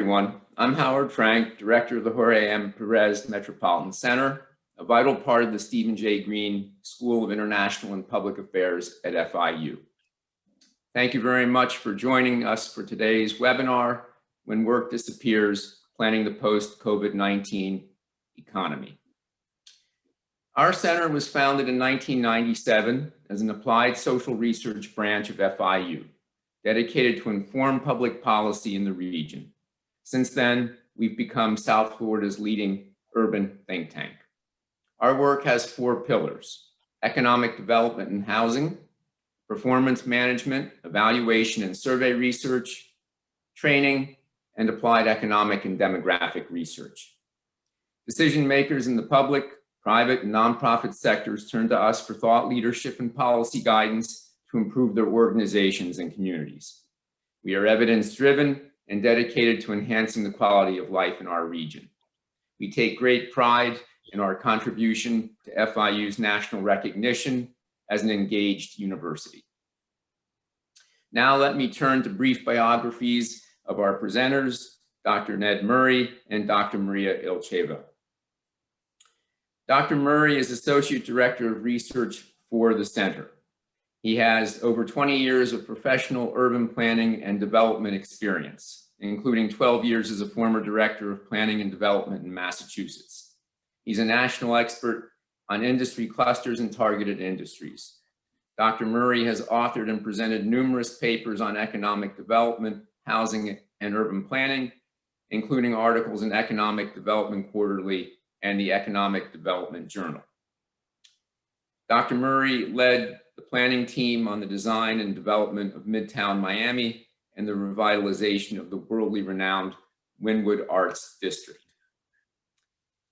Everyone. I'm Howard Frank, Director of the Jorge M. Perez Metropolitan Center, a vital part of the Stephen J. Green School of International and Public Affairs at FIU. Thank you very much for joining us for today's webinar, When Work Disappears, Planning the Post-COVID-19 Economy. Our center was founded in 1997 as an applied social research branch of FIU, dedicated to inform public policy in the region. Since then, we've become South Florida's leading urban think tank. Our work has four pillars: economic development and housing, performance management, evaluation and survey research, training, and applied economic and demographic research. Decision makers in the public, private, and nonprofit sectors turn to us for thought leadership and policy guidance to improve their organizations and communities. We are evidence-driven and dedicated to enhancing the quality of life in our region. We take great pride in our contribution to FIU's national recognition as an engaged university. Now let me turn to brief biographies of our presenters, Dr. Ned Murray and Dr. Maria Ilcheva. Dr. Murray is Associate Director of Research for the Center. He has over 20 years of professional urban planning and development experience, including 12 years as a former Director of Planning and Development in Massachusetts. He's a national expert on industry clusters and targeted industries. Dr. Murray has authored and presented numerous papers on economic development, housing, and urban planning, including articles in Economic Development Quarterly and the Economic Development Journal. Dr. Murray led the planning team on the design and development of Midtown Miami and the revitalization of the worldly renowned Wynwood Arts District.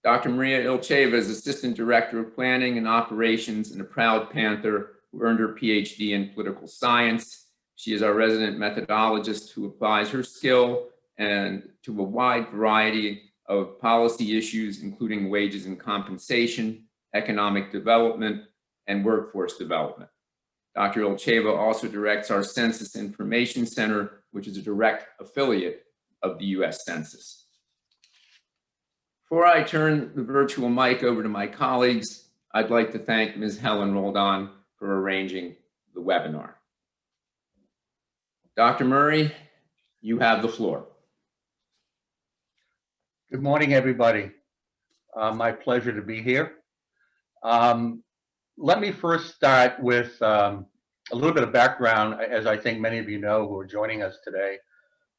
Dr. Maria Ilcheva is Assistant Director of Planning and Operations and a proud Panther who earned her PhD in political science. She is our resident methodologist who applies her skill and to a wide variety of policy issues, including wages and compensation, economic development, and workforce development. Dr. Ilcheva also directs our Census Information Center, which is a direct affiliate of the US Census. Before I turn the virtual mic over to my colleagues, I'd like to thank Ms. Helen Roldan for arranging the webinar. Dr. Murray, you have the floor. Good morning, everybody. My pleasure to be here. Let me first start with a little bit of background. As I think many of you know who are joining us today,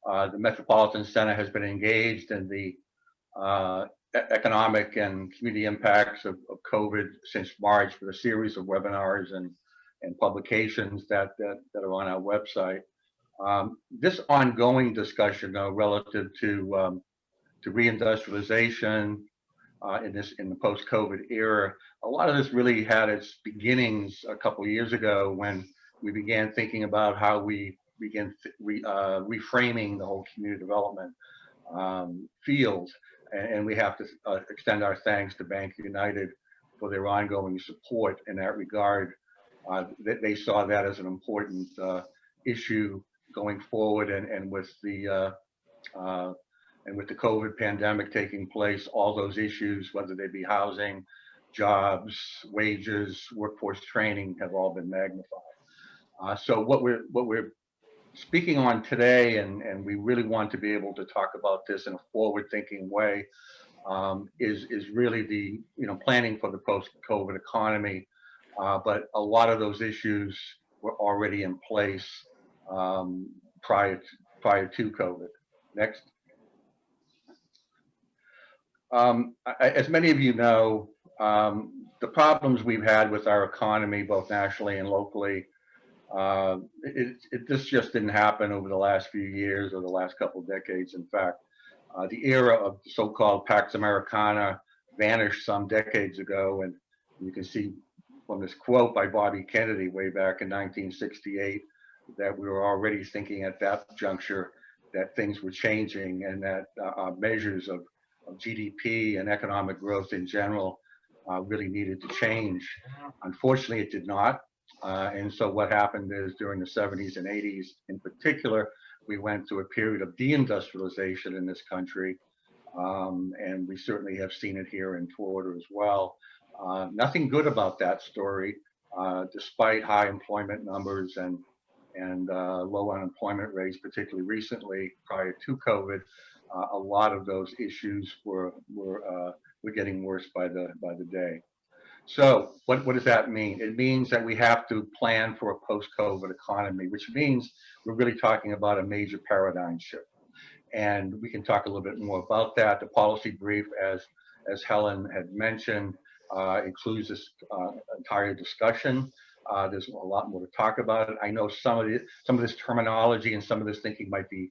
the Metropolitan Center has been engaged in the economic and community impacts of COVID since March with a series of webinars and publications that are on our website. This ongoing discussion relative to reindustrialization in the post-COVID era, a lot of this really had its beginnings a couple of years ago when we began thinking about how we began reframing the whole community development field. And we have to extend our thanks to Bank United for their ongoing support in that regard. They saw that as an important issue going forward, and with the COVID pandemic taking place, all those issues, whether they be housing, jobs, wages, workforce training, have all been magnified. So what we're speaking on today, and we really want to be able to talk about this in a forward-thinking way, is really the planning for the post-COVID economy. But a lot of those issues were already in place prior to COVID. Next. As many of you know, the problems we've had with our economy, both nationally and locally, this just didn't happen over the last few years or the last couple of decades. In fact, the era of the so-called Pax Americana vanished some decades ago, and you can see from this quote by Bobby Kennedy way back in 1968 that we were already thinking at that juncture that things were changing and that measures of GDP and economic growth in general really needed to change. Unfortunately, it did not. And so what happened is during the 70s and 80s in particular, We went through a period of deindustrialization in this country, and we certainly have seen it here in Florida as well. Nothing good about that story, despite high employment numbers and low unemployment rates, particularly recently prior to COVID. A lot of those issues were getting worse by the day. So what does that mean? It means that we have to plan for a post-COVID economy, which means we're really talking about a major paradigm shift. And we can talk a little bit more about that. The policy brief, as Helen had mentioned, includes this entire discussion. There's a lot more to talk about. I know some of this terminology and some of this thinking might be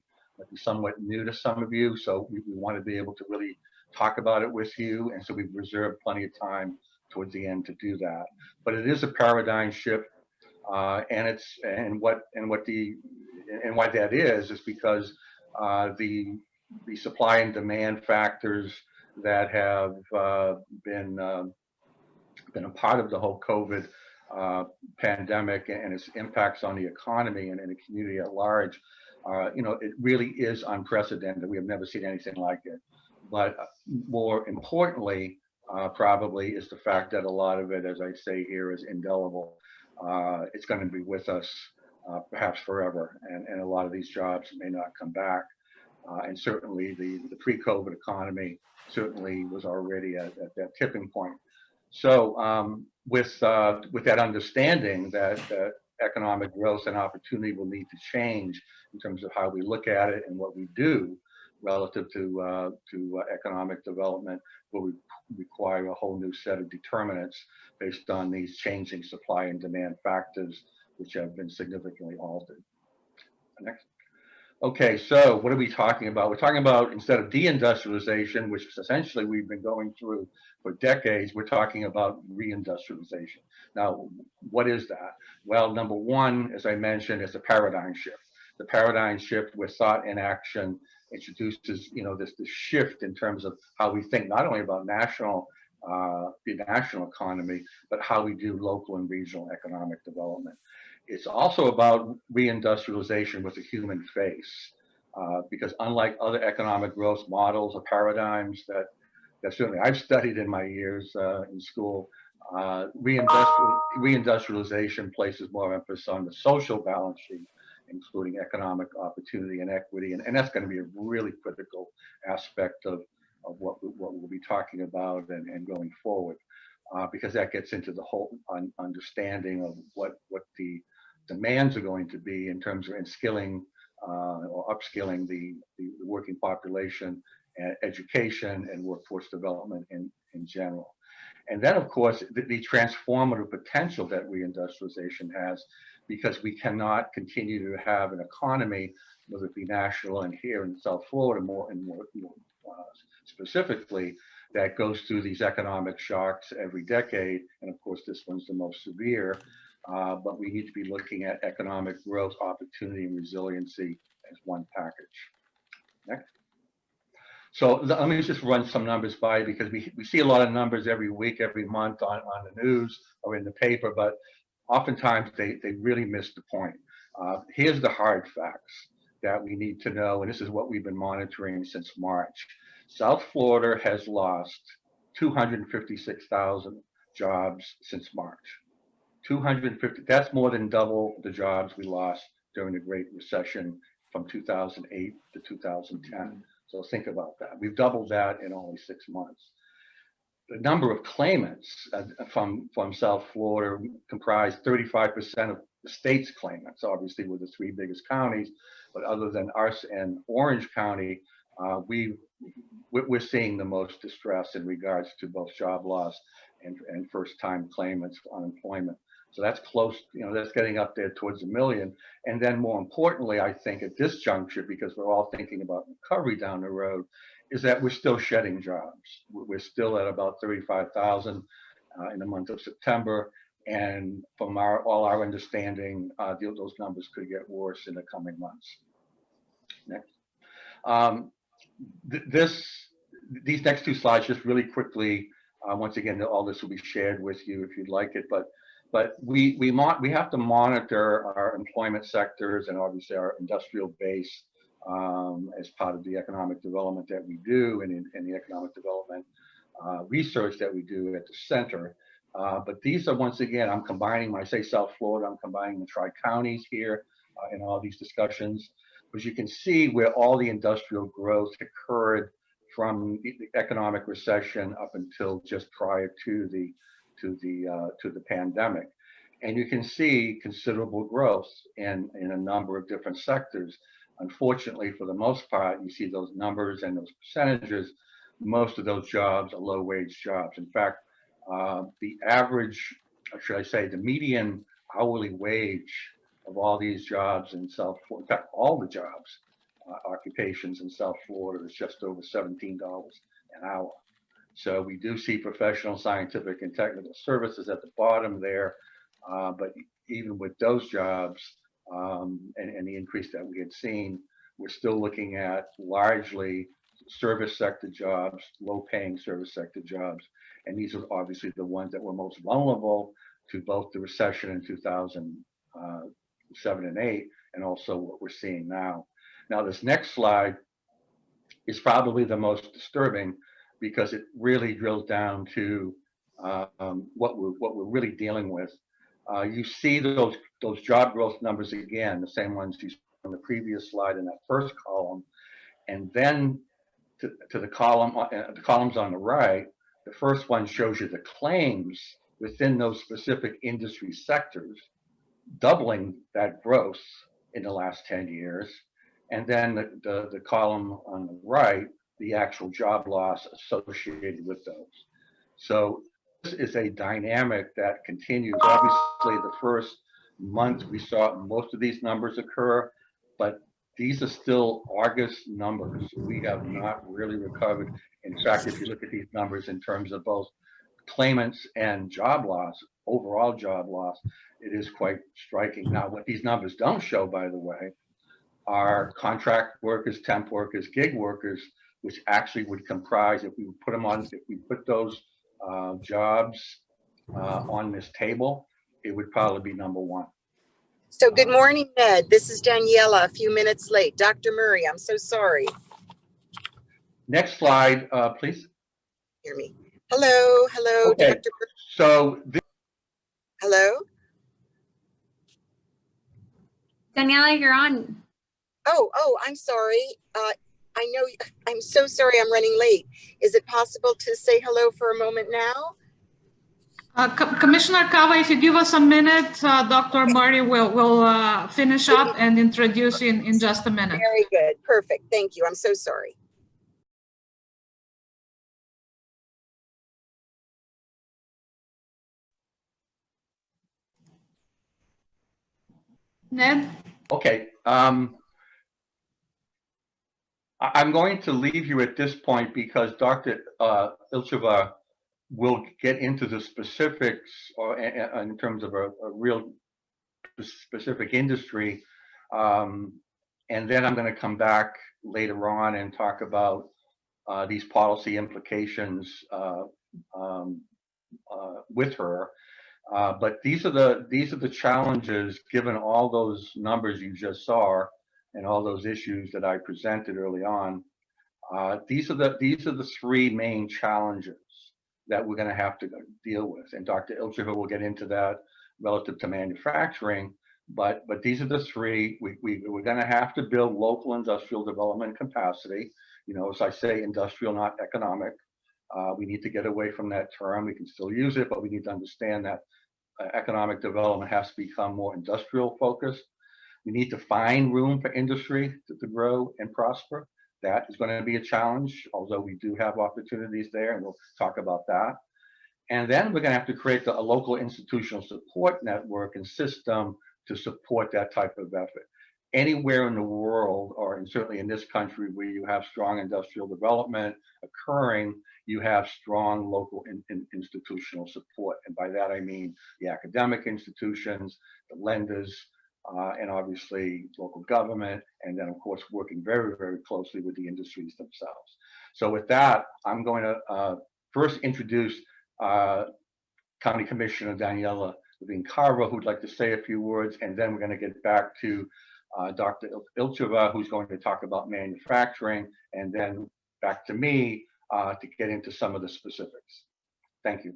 somewhat new to some of you, so we want to be able to really talk about it with you, and so we've reserved plenty of time towards the end to do that. But it is a paradigm shift, and why that is because the supply and demand factors that have been a part of the whole COVID pandemic and its impacts on the economy and the community at large, it really is unprecedented. We have never seen anything like it. But more importantly, probably is the fact that a lot of it, as I say here, is indelible. It's going to be with us perhaps forever, and a lot of these jobs may not come back. And certainly the pre-COVID economy certainly was already at that tipping point. So with that understanding that economic growth and opportunity will need to change in terms of how we look at it and what we do relative to economic development, will require a whole new set of determinants based on these changing supply and demand factors, which have been significantly altered. Next. Okay, so what are we talking about? We're talking about, instead of deindustrialization, which essentially we've been going through for decades, we're talking about reindustrialization. Now, what is that? Well, number one, as I mentioned, is a paradigm shift. The paradigm shift with thought and action introduces, this shift in terms of how we think not only about the national economy, but how we do local and regional economic development. It's also about reindustrialization with a human face, because unlike other economic growth models or paradigms that certainly I've studied in my years in school, reindustrialization places more emphasis on the social balance sheet, including economic opportunity and equity, and that's going to be a really critical aspect of what we'll be talking about and going forward, because that gets into the whole understanding of what the demands are going to be in terms of skilling or upskilling the working population, and education and workforce development in general. And then, of course, the transformative potential that reindustrialization has, because we cannot continue to have an economy, whether it be national and here in South Florida more specifically, that goes through these economic shocks every decade. And of course, this one's the most severe. But we need to be looking at economic growth, opportunity, and resiliency as one package. Next. So let me just run some numbers by, because we see a lot of numbers every week, every month on the news or in the paper, but oftentimes they really miss the point. Here's the hard facts that we need to know, and this is what we've been monitoring since March. South Florida has lost 256,000 jobs since March. 250, that's more than double the jobs we lost during the Great Recession from 2008 to 2010. So think about that. We've doubled that in only 6 months. The number of claimants from South Florida comprised 35% of the state's claimants, obviously we're the 3 biggest counties, but other than us and Orange County, we're seeing the most distress in regards to both job loss and first-time claimants for unemployment. So that's close, that's getting up there towards 1 million. And then more importantly, I think at this juncture, because we're all thinking about recovery down the road, is that we're still shedding jobs. We're still at about 35,000 in the month of September. And from all our understanding, those numbers could get worse in the coming months. Next. These next 2 slides, just really quickly, once again, all this will be shared with you if you'd like it, but we have to monitor our employment sectors and obviously our industrial base as part of the economic development that we do and the economic development research that we do at the center. But these are, once again, I'm combining, when I say South Florida, I'm combining the tri-counties here in all these discussions, because you can see where all the industrial growth occurred from the economic recession up until just prior to the pandemic. And you can see considerable growth in a number of different sectors. Unfortunately, for the most part, you see those numbers and those percentages, most of those jobs are low wage jobs. In fact, the average, or should I say, the median hourly wage of all these jobs in South Florida, in fact, all the jobs, occupations in South Florida is just over $17 an hour. So we do see professional, scientific, and technical services at the bottom there. But even with those jobs and the increase that we had seen, we're still looking at largely service sector jobs, low paying service sector jobs. And these are obviously the ones that were most vulnerable to both the recession in 2007 and 8, and also what we're seeing now. Now, this next slide is probably the most disturbing because it really drills down to what we're really dealing with. You see those job growth numbers again, the same ones you saw on the previous slide in that first column, and then to the columns on the right. The first one shows you the claims within those specific industry sectors, doubling that growth in the last 10 years. And then the column on the right, the actual job loss associated with those. So this is a dynamic that continues. Obviously, the first month we saw most of these numbers occur, but these are still August numbers. We have not really recovered. In fact, if you look at these numbers in terms of both claimants and job loss, overall job loss, it is quite striking. Now, what these numbers don't show, by the way, are contract workers, temp workers, gig workers, which actually would comprise, if we put them on, if we put those jobs on this table, it would probably be number one. So good morning, Ned. This is Daniela, a few minutes late. Dr. Murray, I'm so sorry. Next slide, please. Hear me. Hello, hello, Okay. Dr. Murray. So Hello? Daniela, you're on. Oh, I'm sorry. I know, I'm so sorry I'm running late. Is it possible to say hello for a moment now? Commissioner Cava, if you give us a minute, Dr. Murray will finish up and introduce you in just a minute. Very good. Perfect. Thank you. I'm so sorry. Ned? okay. I'm going to leave you at this point because Dr. Ilcheva will get into the specifics or in terms of a real specific industry. And then I'm going to come back later on and talk about these policy implications with her. But these are the challenges, given all those numbers you just saw and all those issues that I presented early on. These are the three main challenges that we're going to have to deal with. And Dr. Ilcheva will get into that relative to manufacturing. But these are the three. We're going to have to build local industrial development capacity. You know, as I say, industrial, not economic. We need to get away from that term. We can still use it, but we need to understand that economic development has to become more industrial focused. We need to find room for industry to grow and prosper. That is going to be a challenge, although we do have opportunities there, and we'll talk about that. And then we're going to have to create a local institutional support network and system to support that type of effort. Anywhere in the world, or certainly in this country, where you have strong industrial development occurring, you have strong local institutional support. And by that, I mean the academic institutions, the lenders, and obviously local government, and then of course working very, very closely with the industries themselves. So with that, I'm going to first introduce County Commissioner Daniella Levine Cava, who'd like to say a few words, and then we're going to get back to Dr. Ilcheva, who's going to talk about manufacturing, and then back to me to get into some of the specifics. Thank you.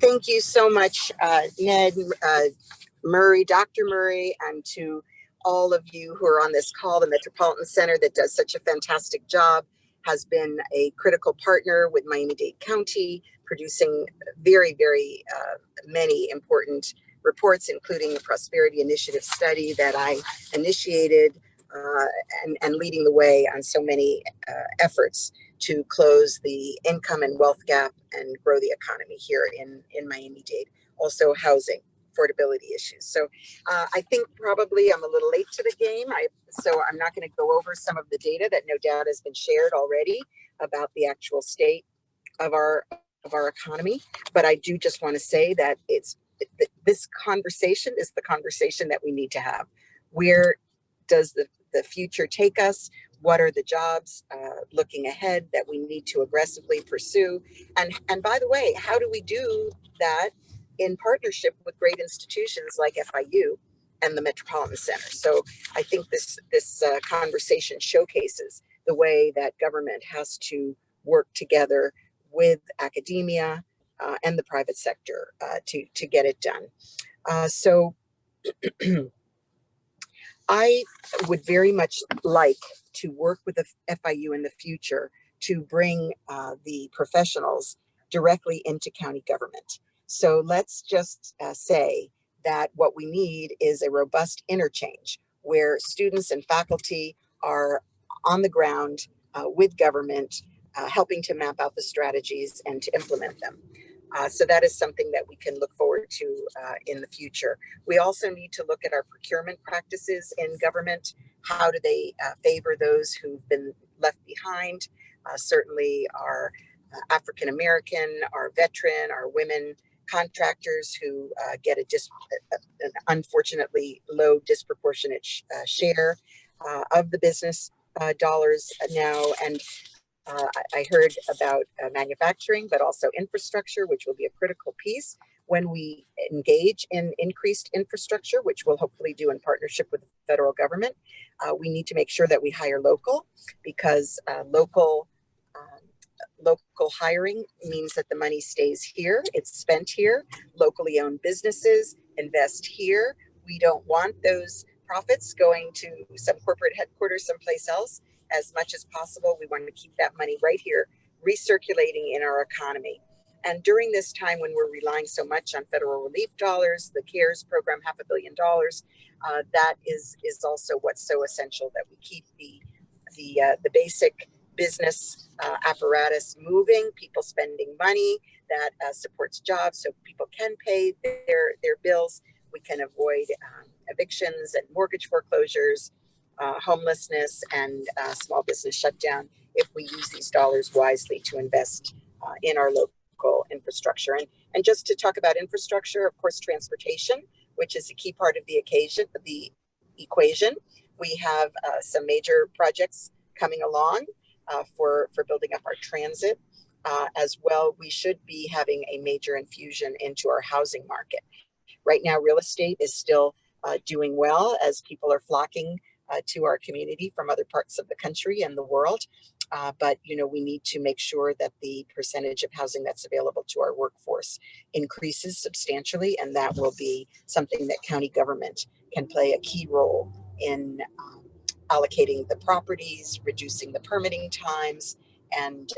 Thank you so much, Ned, Murray, Dr. Murray, and to all of you who are on this call. The Metropolitan Center that does such a fantastic job has been a critical partner with Miami-Dade County, producing very, very many important reports, including the Prosperity Initiative study that I initiated and leading the way on so many efforts to close the income and wealth gap and grow the economy here in Miami-Dade. Also housing, affordability issues. So I think probably I'm a little late to the game. So I'm not going to go over some of the data that no doubt has been shared already about the actual state of our economy. But I do just want to say that this conversation is the conversation that we need to have. Where does the future take us? What are the jobs looking ahead that we need to aggressively pursue? And by the way, how do we do that in partnership with great institutions like FIU and the Metropolitan Center? So I think this conversation showcases the way that government has to work together with academia and the private sector to get it done. So I would very much like to work with the FIU in the future to bring the professionals directly into county government. So let's just say that what we need is a robust interchange where students and faculty are on the ground with government, helping to map out the strategies and to implement them. So that is something that we can look forward to in the future. We also need to look at our procurement practices in government. How do they favor those who've been left behind? Certainly our African American, our veteran, our women contractors who get an unfortunately low disproportionate share of the business dollars now. And I heard about manufacturing, but also infrastructure, which will be a critical piece when we engage in increased infrastructure, which we'll hopefully do in partnership with the federal government. We need to make sure that we hire local, because local hiring means that the money stays here, it's spent here. Locally owned businesses invest here. We don't want those profits going to some corporate headquarters someplace else. As much as possible, we want to keep that money right here, recirculating in our economy. And during this time when we're relying so much on federal relief dollars, the CARES program, $500 million, that is also what's so essential, that we keep the basic business apparatus moving, people spending money that supports jobs so people can pay their bills. We can avoid evictions and mortgage foreclosures, homelessness, and small business shutdown if we use these dollars wisely to invest in our local infrastructure. And just to talk about infrastructure, of course, transportation, which is a key part of the equation. We have some major projects coming along for building up our transit. As well, we should be having a major infusion into our housing market. Right now, real estate is still doing well as people are flocking to our community from other parts of the country and the world. But, we need to make sure that the percentage of housing that's available to our workforce increases substantially. And that will be something that county government can play a key role in allocating the properties, reducing the permitting times, and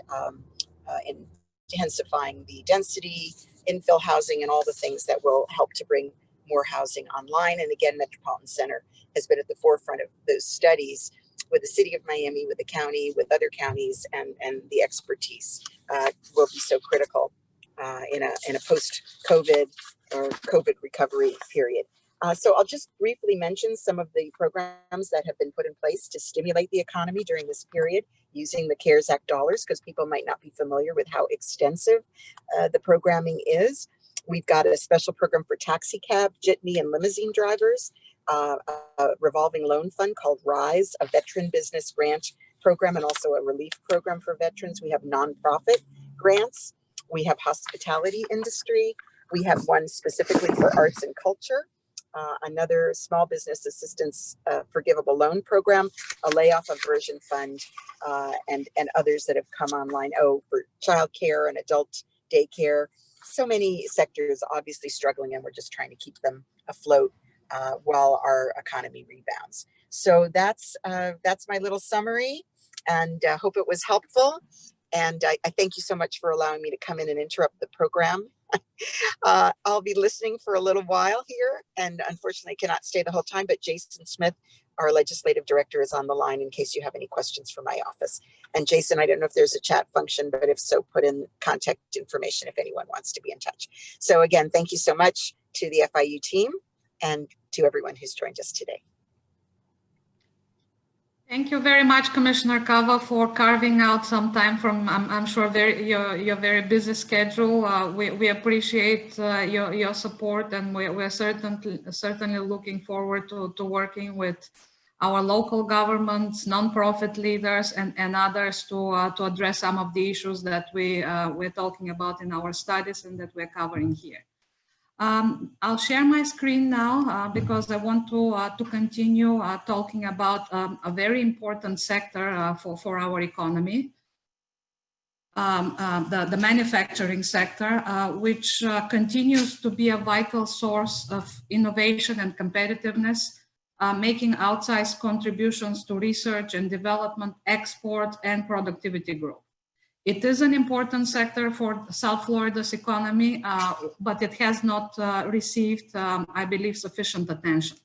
intensifying the density, infill housing, and all the things that will help to bring more housing online. And again, Metropolitan Center has been at the forefront of those studies with the city of Miami, with the county, with other counties, and the expertise will be so critical in a post-COVID or COVID recovery period. So I'll just briefly mention some of the programs that have been put in place to stimulate the economy during this period using the CARES Act dollars, because people might not be familiar with how extensive the programming is. We've got a special program for taxi cab, jitney, and limousine drivers, a revolving loan fund called RISE, a veteran business grant program, and also a relief program for veterans. We have nonprofit grants. We have hospitality industry. We have one specifically for arts and culture. another small business assistance forgivable loan program, a layoff aversion fund, and others that have come online. Oh, for childcare and adult daycare. So many sectors obviously struggling, and we're just trying to keep them afloat while our economy rebounds. So that's my little summary, and hope it was helpful. And I thank you so much for allowing me to come in and interrupt the program. I'll be listening for a little while here, and unfortunately cannot stay the whole time, but Jason Smith, our legislative director, is on the line in case you have any questions for my office. And Jason, I don't know if there's a chat function, but if so, put in contact information if anyone wants to be in touch. So again, thank you so much to the FIU team and to everyone who's joined us today. Thank you very much, Commissioner Cava, for carving out some time from, I'm sure, your very busy schedule. We appreciate your support, and we're certainly looking forward to working with our local governments, nonprofit leaders, and others to address some of the issues that we're talking about in our studies and that we're covering here. I'll share my screen now because I want to continue talking about a very important sector for our economy, the manufacturing sector, which continues to be a vital source of innovation and competitiveness, making outsized contributions to research and development, export, and productivity growth. It is an important sector for South Florida's economy, but it has not received, I believe, sufficient attention.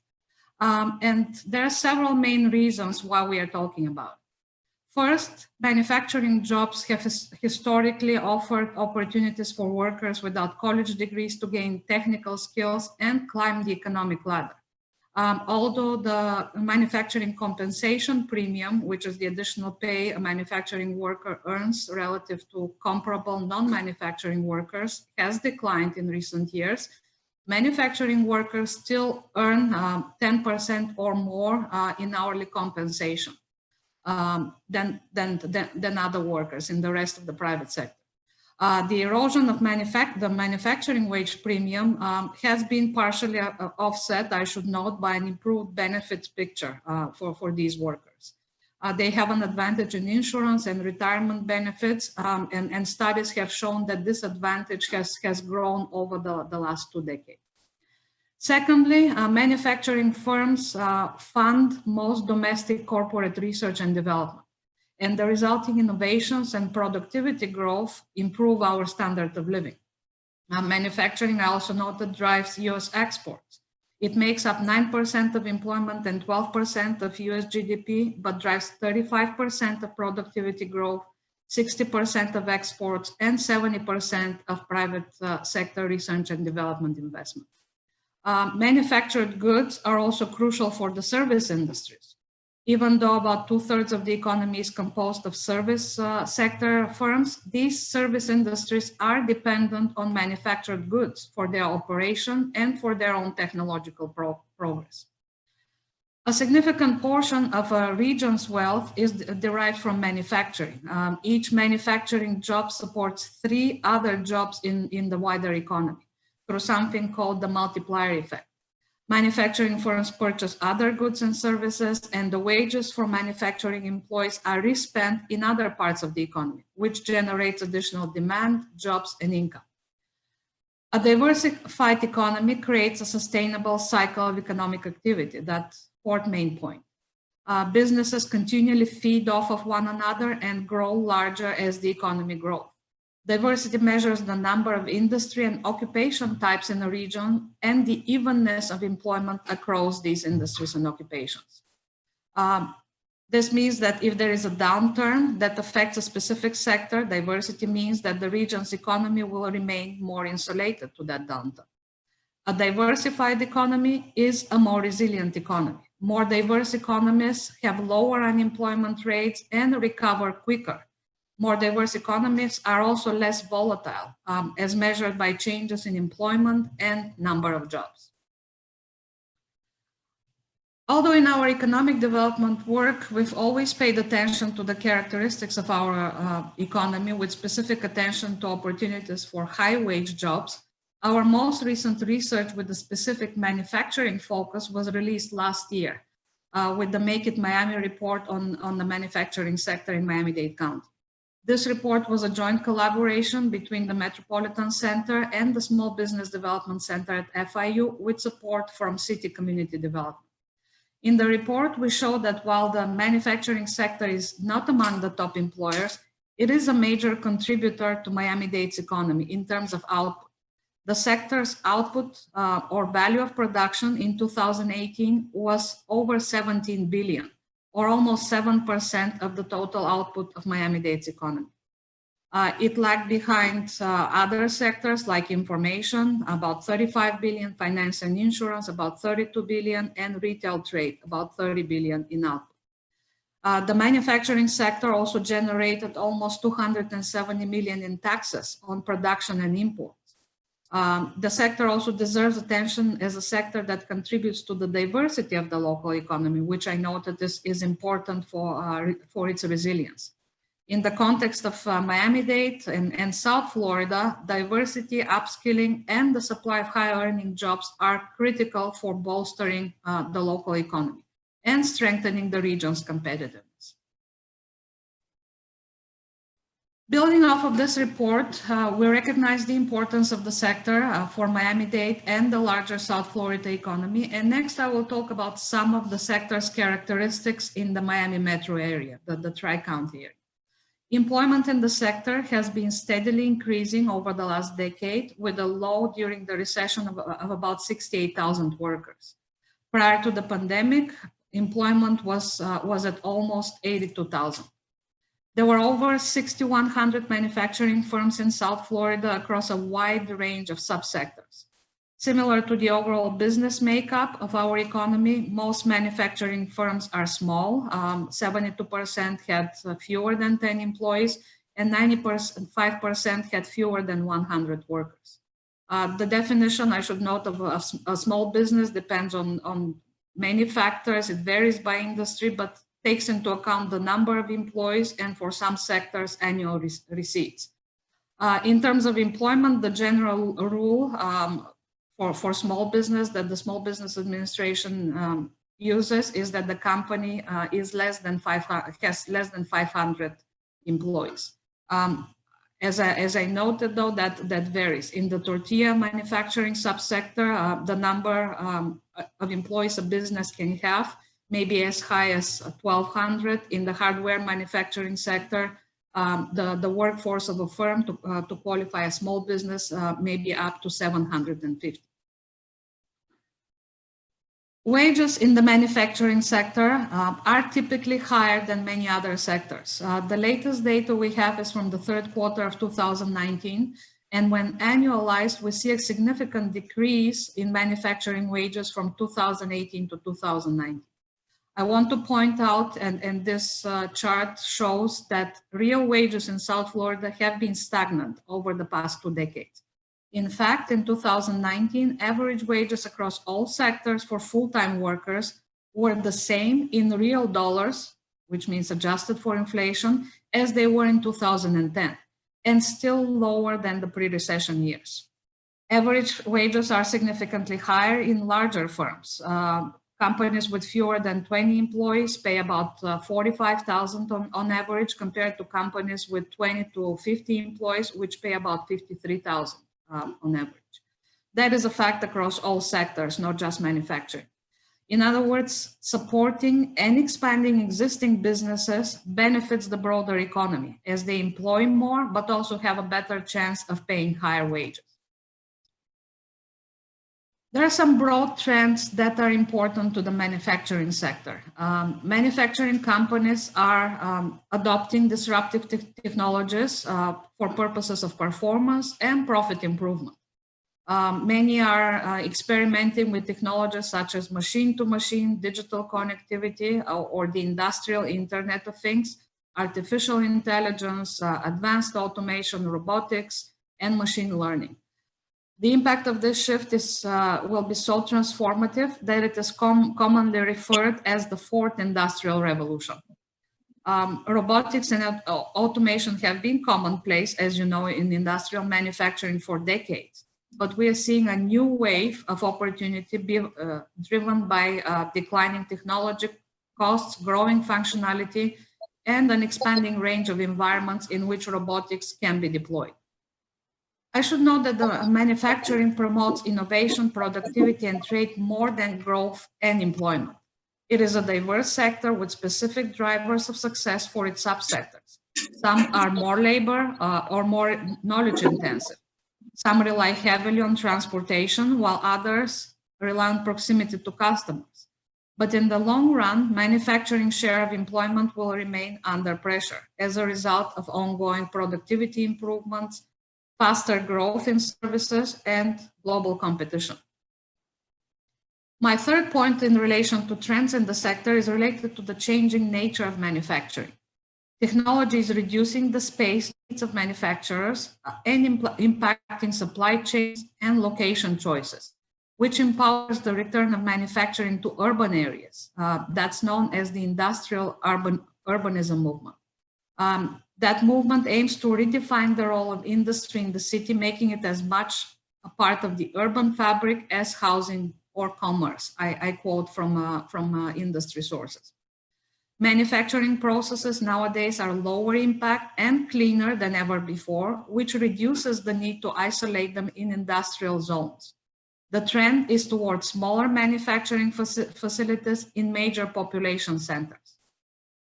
And there are several main reasons why we are talking about it. First, manufacturing jobs have historically offered opportunities for workers without college degrees to gain technical skills and climb the economic ladder. Although the manufacturing compensation premium, which is the additional pay a manufacturing worker earns relative to comparable non-manufacturing workers, has declined in recent years, manufacturing workers still earn 10% or more in hourly compensation than other workers in the rest of the private sector. The erosion of the manufacturing wage premium has been partially offset, I should note, by an improved benefits picture for these workers. They have an advantage in insurance and retirement benefits, and studies have shown that this advantage has grown over the last 2 decades. Secondly, manufacturing firms fund most domestic corporate research and development, and the resulting innovations and productivity growth improve our standard of living. Manufacturing, I also noted, drives US exports. It makes up 9% of employment and 12% of US GDP, but drives 35% of productivity growth, 60% of exports, and 70% of private sector research and development investment. Manufactured goods are also crucial for the service industries. Even though about 2/3 of the economy is composed of service sector firms, these service industries are dependent on manufactured goods for their operation and for their own technological progress. A significant portion of a region's wealth is derived from manufacturing. Each manufacturing job supports 3 other jobs in the wider economy through something called the multiplier effect. Manufacturing firms purchase other goods and services, and the wages for manufacturing employees are respent in other parts of the economy, which generates additional demand, jobs, and income. A diversified economy creates a sustainable cycle of economic activity. That's fourth main point. Businesses continually feed off of one another and grow larger as the economy grows. Diversity measures the number of industry and occupation types in a region and the evenness of employment across these industries and occupations. This means that if there is a downturn that affects a specific sector, diversity means that the region's economy will remain more insulated to that downturn. A diversified economy is a more resilient economy. More diverse economies have lower unemployment rates and recover quicker. More diverse economies are also less volatile, as measured by changes in employment and number of jobs. Although in our economic development work, we've always paid attention to the characteristics of our economy with specific attention to opportunities for high wage jobs, Our most recent research with the specific manufacturing focus was released last year with the Make It Miami report on the manufacturing sector in Miami-Dade County. This report was a joint collaboration between the Metropolitan Center and the Small Business Development Center at FIU with support from City Community Development. In the report, we show that while the manufacturing sector is not among the top employers, it is a major contributor to Miami-Dade's economy in terms of output. The sector's output or value of production in 2018 was over 17 billion, or almost 7% of the total output of Miami-Dade's economy. It lagged behind other sectors like information, about 35 billion, finance and insurance, about 32 billion, and retail trade, about 30 billion in output. The manufacturing sector also generated almost 270 million in taxes on production and imports. The sector also deserves attention as a sector that contributes to the diversity of the local economy, which I noted is important for its resilience. In the context of Miami-Dade and South Florida, diversity, upskilling, and the supply of high-earning jobs are critical for bolstering the local economy and strengthening the region's competitiveness. Building off of this report, we recognize the importance of the sector for Miami-Dade and the larger South Florida economy. And next, I will talk about some of the sector's characteristics in the Miami metro area, the Tri-County area. Employment in the sector has been steadily increasing over the last decade, with a low during the recession of about 68,000 workers. Prior to the pandemic, employment was at almost 82,000. There were over 6,100 manufacturing firms in South Florida across a wide range of subsectors. Similar to the overall business makeup of our economy, most manufacturing firms are small. 72% had fewer than 10 employees, and 95% had fewer than 100 workers. The definition, I should note, of a small business depends on many factors. It varies by industry, but takes into account the number of employees and, for some sectors, annual receipts. In terms of employment, the general rule for small business that the Small Business Administration uses is that the company has less than 500 employees. As I noted, though, that varies. In the tortilla manufacturing subsector, the number of employees a business can have may be as high as 1,200. In the hardware manufacturing sector, the workforce of a firm to qualify a small business may be up to 750. Wages in the manufacturing sector are typically higher than many other sectors. The latest data we have is from the third quarter of 2019, and when annualized, we see a significant decrease in manufacturing wages from 2018 to 2019. I want to point out, and this chart shows that real wages in South Florida have been stagnant over the past 2 decades. In fact, in 2019, average wages across all sectors for full-time workers were the same in real dollars, which means adjusted for inflation, as they were in 2010, and still lower than the pre-recession years. Average wages are significantly higher in larger firms. Companies with fewer than 20 employees pay about $45,000 on average, compared to companies with 20 to 50 employees, which pay about $53,000 on average. That is a fact across all sectors, not just manufacturing. In other words, supporting and expanding existing businesses benefits the broader economy as they employ more, but also have a better chance of paying higher wages. There are some broad trends that are important to the manufacturing sector. Manufacturing companies are adopting disruptive technologies for purposes of performance and profit improvement. Many are experimenting with technologies such as machine-to-machine digital connectivity or the industrial Internet of Things, artificial intelligence, advanced automation, robotics, and machine learning. The impact of this shift will be so transformative that it is commonly referred as the fourth industrial revolution. Robotics and automation have been commonplace, as you know, in industrial manufacturing for decades. but we are seeing a new wave of opportunity driven by declining technology costs, growing functionality, and an expanding range of environments in which robotics can be deployed. I should note that the manufacturing promotes innovation, productivity, and trade more than growth and employment. It is a diverse sector with specific drivers of success for its subsectors. Some are more labor or more knowledge intensive. Some rely heavily on transportation, while others rely on proximity to customers. But in the long run, manufacturing share of employment will remain under pressure as a result of ongoing productivity improvements, faster growth in services, and global competition. My third point in relation to trends in the sector is related to the changing nature of manufacturing. Technology is reducing the space needs of manufacturers and impacting supply chains and location choices, which empowers the return of manufacturing to urban areas. That's known as the industrial urbanism movement. That movement aims to redefine the role of industry in the city, making it as much a part of the urban fabric as housing or commerce. I quote from industry sources. Manufacturing processes nowadays are lower impact and cleaner than ever before, which reduces the need to isolate them in industrial zones. The trend is towards smaller manufacturing facilities in major population centers.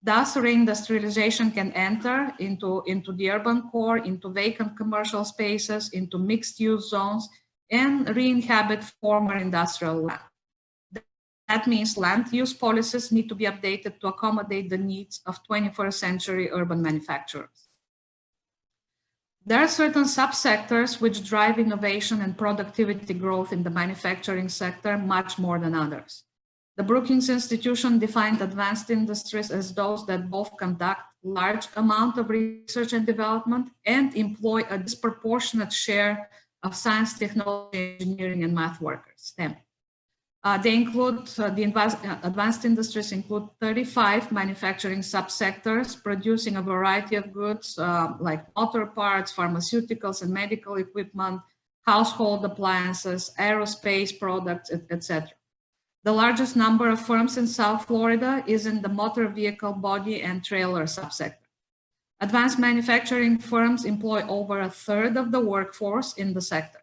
Thus, reindustrialization can enter into the urban core, into vacant commercial spaces, into mixed-use zones, and re-inhabit former industrial land. That means land use policies need to be updated to accommodate the needs of 21st century urban manufacturers. There are certain subsectors which drive innovation and productivity growth in the manufacturing sector much more than others. The Brookings Institution defined advanced industries as those that both conduct large amount of research and development and employ a disproportionate share of science, technology, engineering, and math workers, STEM. They include, the advanced industries include 35 manufacturing subsectors producing a variety of goods like motor parts, pharmaceuticals and medical equipment, household appliances, aerospace products, etc. The largest number of firms in South Florida is in the motor vehicle body and trailer subsector. Advanced manufacturing firms employ over a third of the workforce in the sector.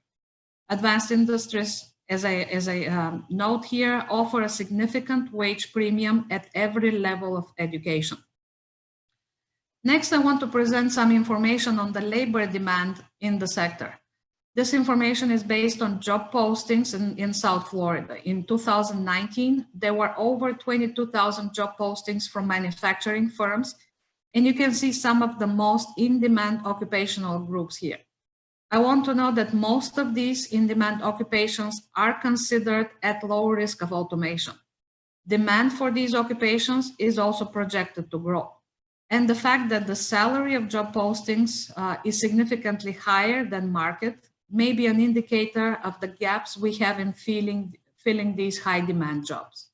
Advanced industries, as I note here, offer a significant wage premium at every level of education. Next, I want to present some information on the labor demand in the sector. This information is based on job postings in South Florida. In 2019, there were over 22,000 job postings from manufacturing firms, and you can see some of the most in-demand occupational groups here. I want to note that most of these in-demand occupations are considered at low risk of automation. Demand for these occupations is also projected to grow. And the fact that the salary of job postings is significantly higher than market may be an indicator of the gaps we have in filling these high demand jobs.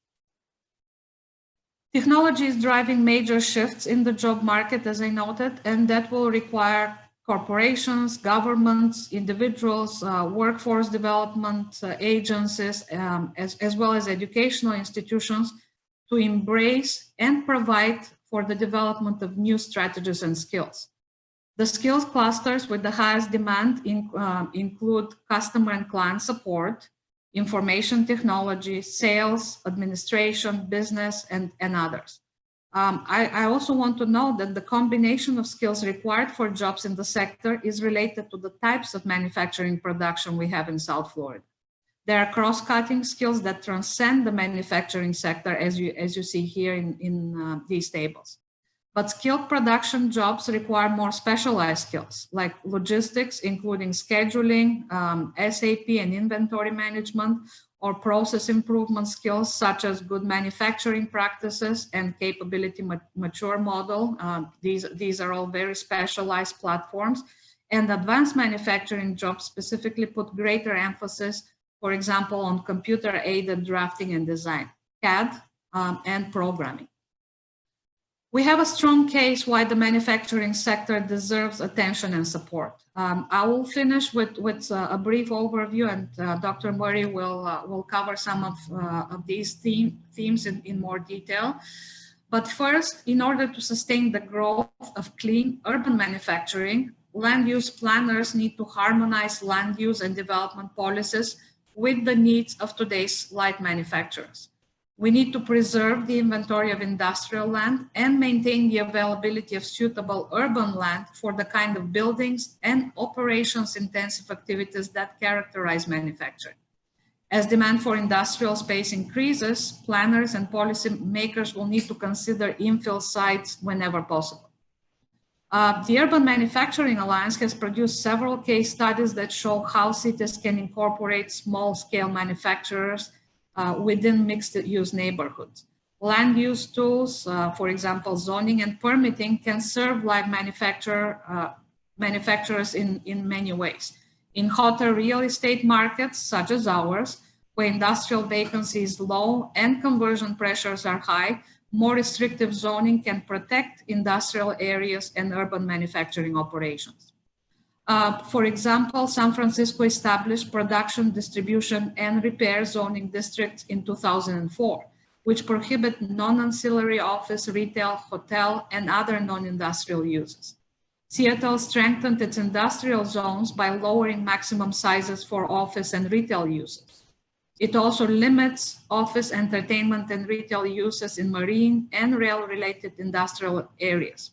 Technology is driving major shifts in the job market, as I noted, and that will require corporations, governments, individuals, workforce development agencies, as well as educational institutions to embrace and provide for the development of new strategies and skills. The skills clusters with the highest demand include customer and client support, information technology, sales, administration, business, and others. I also want to note that the combination of skills required for jobs in the sector is related to the types of manufacturing production we have in South Florida. There are cross-cutting skills that transcend the manufacturing sector, as you see here in these tables. But skilled production jobs require more specialized skills like logistics, including scheduling, SAP and inventory management, or process improvement skills such as good manufacturing practices and capability mature model. These are all very specialized platforms. And advanced manufacturing jobs specifically put greater emphasis, for example, on computer-aided drafting and design, CAD, and programming. We have a strong case why the manufacturing sector deserves attention and support. I will finish with a brief overview, and Dr. Murray will cover some of these themes in more detail. But first, in order to sustain the growth of clean urban manufacturing, land use planners need to harmonize land use and development policies with the needs of today's light manufacturers. We need to preserve the inventory of industrial land and maintain the availability of suitable urban land for the kind of buildings and operations-intensive activities that characterize manufacturing. As demand for industrial space increases, planners and policymakers will need to consider infill sites whenever possible. The Urban Manufacturing Alliance has produced several case studies that show how cities can incorporate small-scale manufacturers within mixed-use neighborhoods. Land use tools, for example, zoning and permitting, can serve light manufacturers in many ways. In hotter real estate markets, such as ours, where industrial vacancy is low and conversion pressures are high, more restrictive zoning can protect industrial areas and urban manufacturing operations. For example, San Francisco established production, distribution, and repair zoning districts in 2004, which prohibit non-ancillary office, retail, hotel, and other non-industrial uses. Seattle strengthened its industrial zones by lowering maximum sizes for office and retail uses. It also limits office, entertainment, and retail uses in marine and rail-related industrial areas.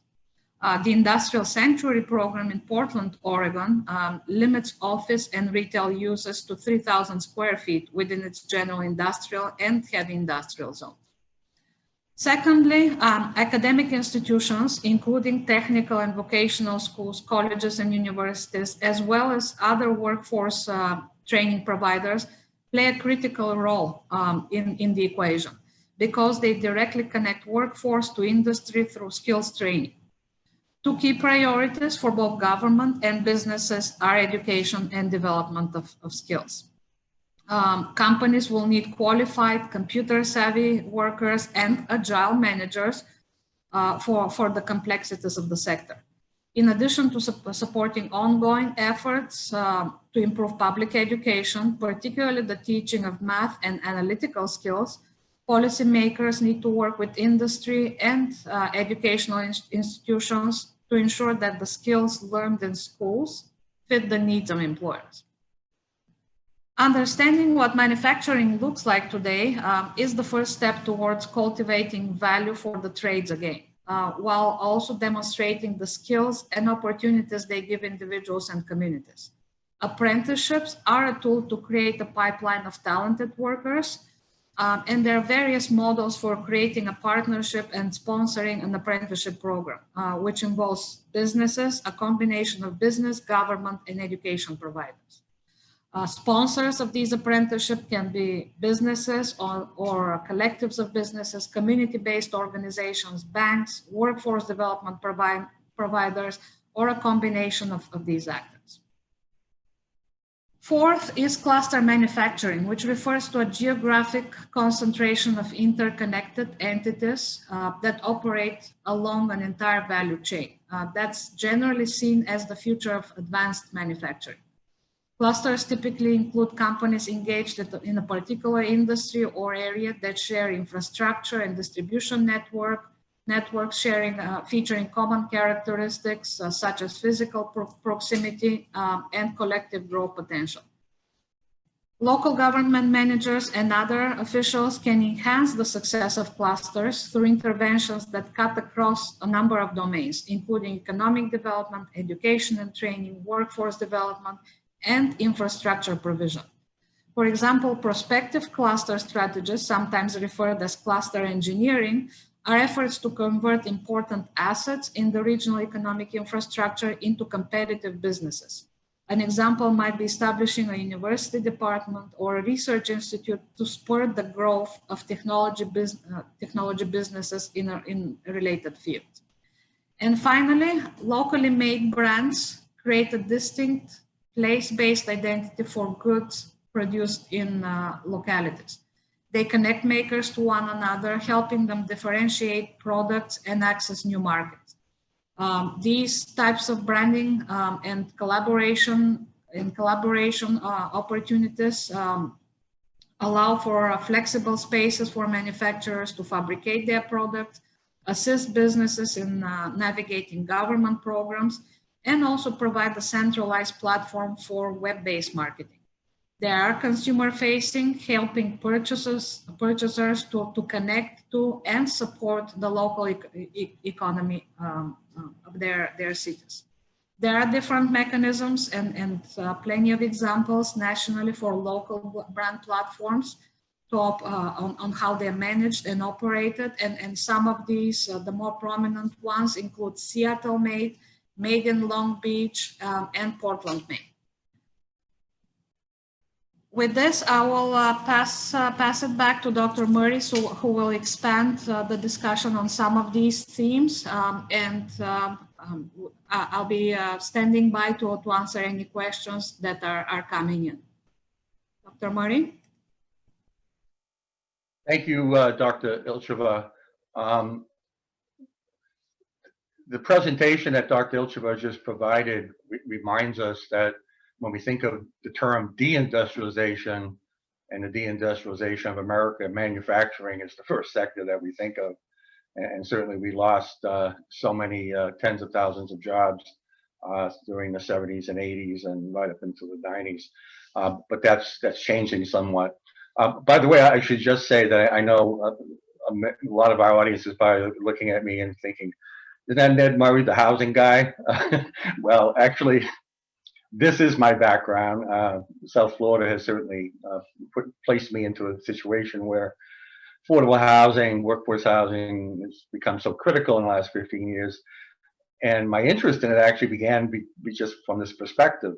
The Industrial Sanctuary Program in Portland, Oregon, limits office and retail uses to 3,000 square feet within its general industrial and heavy industrial zones. Secondly, academic institutions, including technical and vocational schools, colleges, and universities, as well as other workforce training providers, play a critical role in the equation because they directly connect workforce to industry through skills training. Two key priorities for both government and businesses are education and development of skills. Companies will need qualified, computer-savvy workers and agile managers for the complexities of the sector. In addition to supporting ongoing efforts to improve public education, particularly the teaching of math and analytical skills, policymakers need to work with industry and educational institutions to ensure that the skills learned in schools fit the needs of employers. Understanding what manufacturing looks like today is the first step towards cultivating value for the trades again, while also demonstrating the skills and opportunities they give individuals and communities. Apprenticeships are a tool to create a pipeline of talented workers, and there are various models for creating a partnership and sponsoring an apprenticeship program, which involves businesses, a combination of business, government, and education providers. Sponsors of these apprenticeships can be businesses or collectives of businesses, community-based organizations, banks, workforce development providers, or a combination of these actors. Fourth is cluster manufacturing, which refers to a geographic concentration of interconnected entities that operate along an entire value chain. That's generally seen as the future of advanced manufacturing. Clusters typically include companies engaged in a particular industry or area that share infrastructure and distribution networks sharing, featuring common characteristics such as physical proximity and collective growth potential. Local government managers and other officials can enhance the success of clusters through interventions that cut across a number of domains, including economic development, education and training, workforce development, and infrastructure provision. For example, prospective cluster strategies, sometimes referred as cluster engineering, are efforts to convert important assets in the regional economic infrastructure into competitive businesses. An example might be establishing a university department or a research institute to spur the growth of technology businesses in related fields. And finally, locally made brands create a distinct place-based identity for goods produced in localities. They connect makers to one another, helping them differentiate products and access new markets. These types of branding and collaboration opportunities allow for flexible spaces for manufacturers to fabricate their products, assist businesses in navigating government programs, and also provide a centralized platform for web-based marketing. They are consumer-facing, helping purchasers to connect to and support the local economy of their cities. There are different mechanisms and plenty of examples nationally for local brand platforms on how they're managed and operated. And some of these, the more prominent ones include Seattle Made, Made in Long Beach, and Portland Made. With this, I will pass it back to Dr. Murray, who will expand the discussion on some of these themes, I'll be standing by to answer any questions that are coming in. Dr. Murray? Thank you, Dr. Ilcheva. The presentation that Dr. Ilcheva just provided reminds us that when we think of the term deindustrialization and the deindustrialization of America, manufacturing is the first sector that we think of. And certainly we lost so many tens of thousands of jobs during the 70s and 80s and right up into the 90s. But that's changing somewhat. By the way, I should just say that I know a lot of our audience is probably looking at me and thinking, is that Ned Murray, the housing guy? Well, actually, this is my background. South Florida has certainly placed me into a situation where affordable housing, workforce housing has become so critical in the last 15 years. And my interest in it actually began just from this perspective,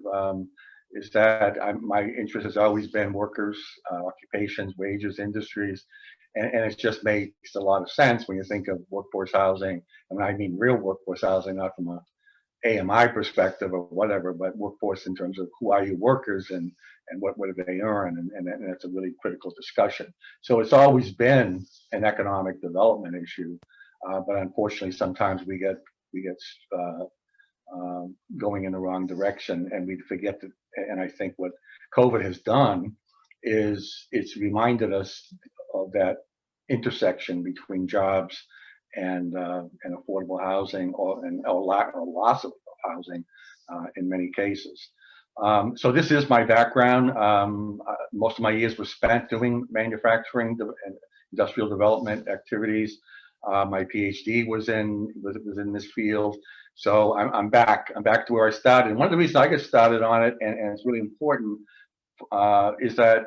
is that my interest has always been workers, occupations, wages, industries. And it just makes a lot of sense when you think of workforce housing. And I mean real workforce housing, not from a AMI perspective or whatever, but workforce in terms of who are your workers and what do they earn, and that's a really critical discussion. So it's always been an economic development issue, but unfortunately sometimes we get going in the wrong direction, and we forget that. And I think what COVID has done is it's reminded us of that intersection between jobs and affordable housing or loss of housing in many cases. So this is my background. Most of my years were spent doing manufacturing and industrial development activities. My PhD was in this field. So I'm back to where I started. And one of the reasons I got started on it, and it's really important, is that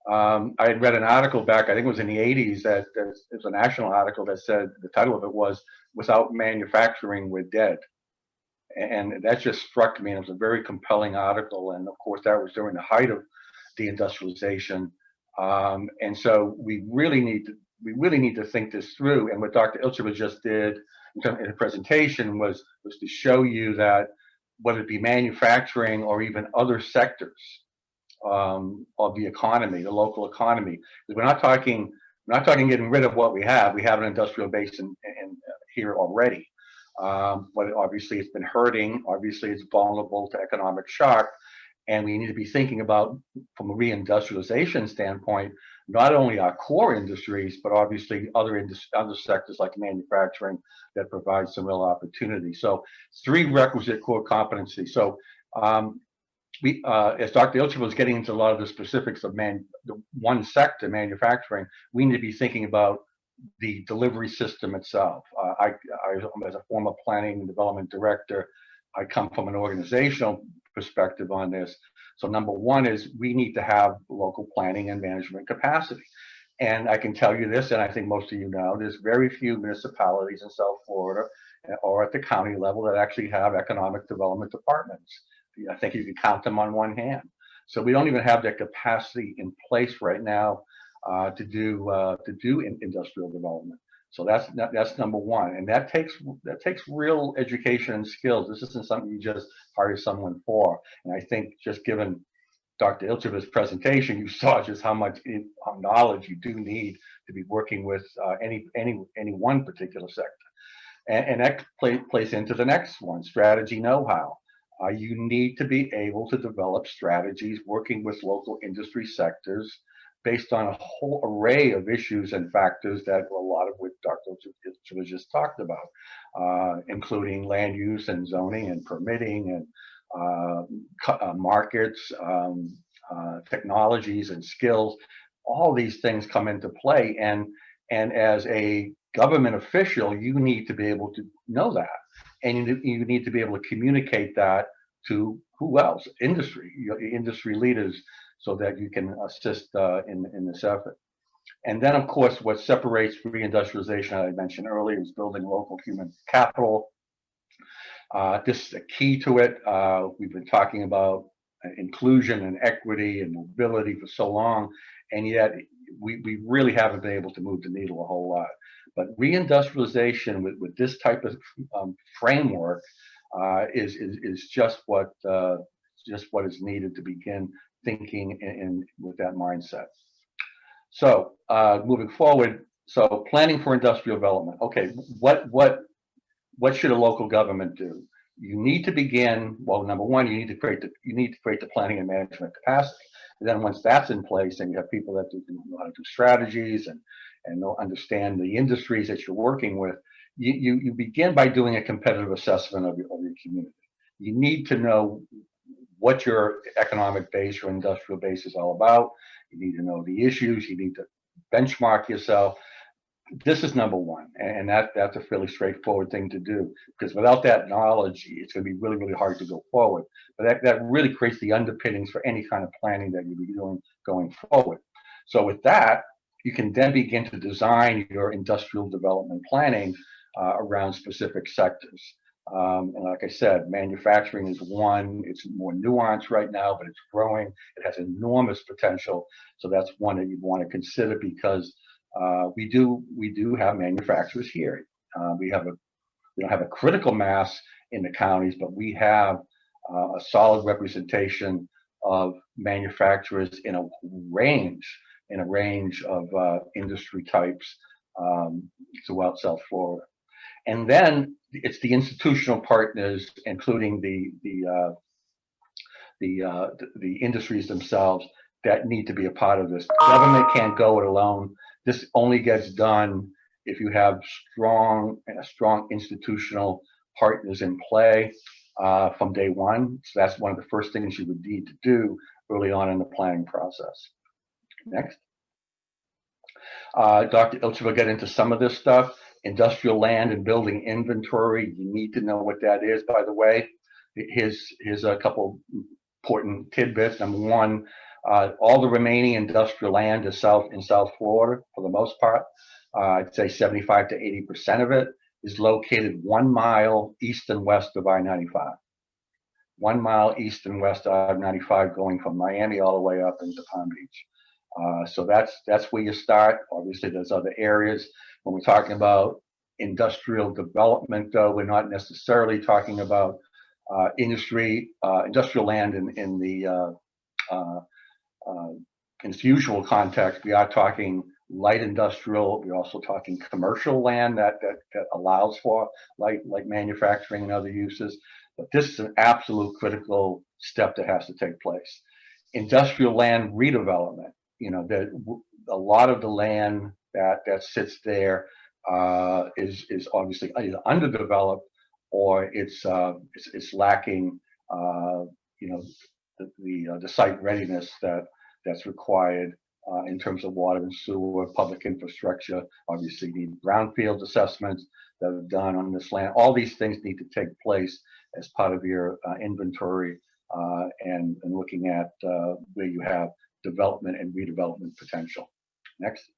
I had read an article back, I think it was in the 80s, that it was a national article that said, the title of it was, "Without Manufacturing, We're Dead." And that just struck me, and it was a very compelling article. And of course, that was during the height of deindustrialization. And so we really need to think this through. And what Dr. Ilcheva just did in her presentation was to show you that whether it be manufacturing or even other sectors of the economy, the local economy, because we're not talking getting rid of what we have. We have an industrial base in here already. But obviously it's been hurting. Obviously it's vulnerable to economic shock. And we need to be thinking about, from a reindustrialization standpoint, not only our core industries, but obviously other sectors like manufacturing that provide some real opportunity. So 3 requisite core competencies. So as Dr. Ilcheva was getting into a lot of the specifics of the one sector, manufacturing, we need to be thinking about the delivery system itself. I, as a former planning and development director, I come from an organizational perspective on this. So number one is we need to have local planning and management capacity. And I can tell you this, and I think most of you know, there's very few municipalities in South Florida or at the county level that actually have economic development departments. I think you can count them on one hand. So we don't even have that capacity in place right now to do industrial development. So that's number one, and that takes real education and skills. This isn't something you just hire someone for. And I think just given Dr. Ilcheva's presentation, you saw just how much knowledge you do need to be working with any one particular sector. And that plays into the next one, strategy know-how. You need to be able to develop strategies working with local industry sectors based on a whole array of issues and factors that a lot of what Dr. Ilcheva just talked about, including land use and zoning and permitting and markets, technologies and skills. All these things come into play, and as a government official, you need to be able to know that, and you need to be able to communicate that to who else? Industry, industry leaders, so that you can assist in this effort. And then, of course, what separates reindustrialization, I mentioned earlier, is building local human capital. This is a key to it. We've been talking about inclusion and equity and mobility for so long, and yet we really haven't been able to move the needle a whole lot. But reindustrialization with this type of framework is just what is needed to begin thinking with that mindset. So moving forward, so planning for industrial development. Okay, what should a local government do? You need to begin. Well, number one, you need to create the planning and management capacity. And then once that's in place, and you have people that know how to do strategies and understand the industries that you're working with, you begin by doing a competitive assessment of your community. You need to know what your economic base, your industrial base is all about. You need to know the issues. You need to benchmark yourself. This is number one, and that's a fairly straightforward thing to do, because without that knowledge, it's going to be really, really hard to go forward. But that really creates the underpinnings for any kind of planning that you'll be doing going forward. So with that, you can then begin to design your industrial development planning around specific sectors. And like I said, manufacturing is one. It's more nuanced right now, but it's growing. It has enormous potential. So that's one that you'd want to consider, because we do have manufacturers here. We don't have a critical mass in the counties, but we have a solid representation of manufacturers in a range of industry types throughout South Florida. And then it's the institutional partners, including the industries themselves, that need to be a part of this. Government can't go it alone. This only gets done if you have strong institutional partners in play from day one. So that's one of the first things you would need to do early on in the planning process. Next. Dr. Ilchev will get into some of this stuff. Industrial land and building inventory. You need to know what that is, by the way. Here's a couple important tidbits. Number one, all the remaining industrial land is in South Florida for the most part. I'd say 75 to 80% of it is located 1 mile east and west of I-95. 1 mile east and west of I-95, going from Miami all the way up into Palm Beach. So that's where you start. Obviously, there's other areas. When we're talking about industrial development, though, we're not necessarily talking about industrial land in the usual context. We are talking light industrial. We're also talking commercial land that allows for like manufacturing and other uses. But this is an absolute critical step that has to take place. Industrial land redevelopment. You know, a lot of the land that sits there is obviously either underdeveloped or it's lacking the site readiness that's required in terms of water and sewer, public infrastructure. Obviously, need brownfield assessments that are done on this land. All these things need to take place as part of your inventory and looking at where you have development and redevelopment potential. Next.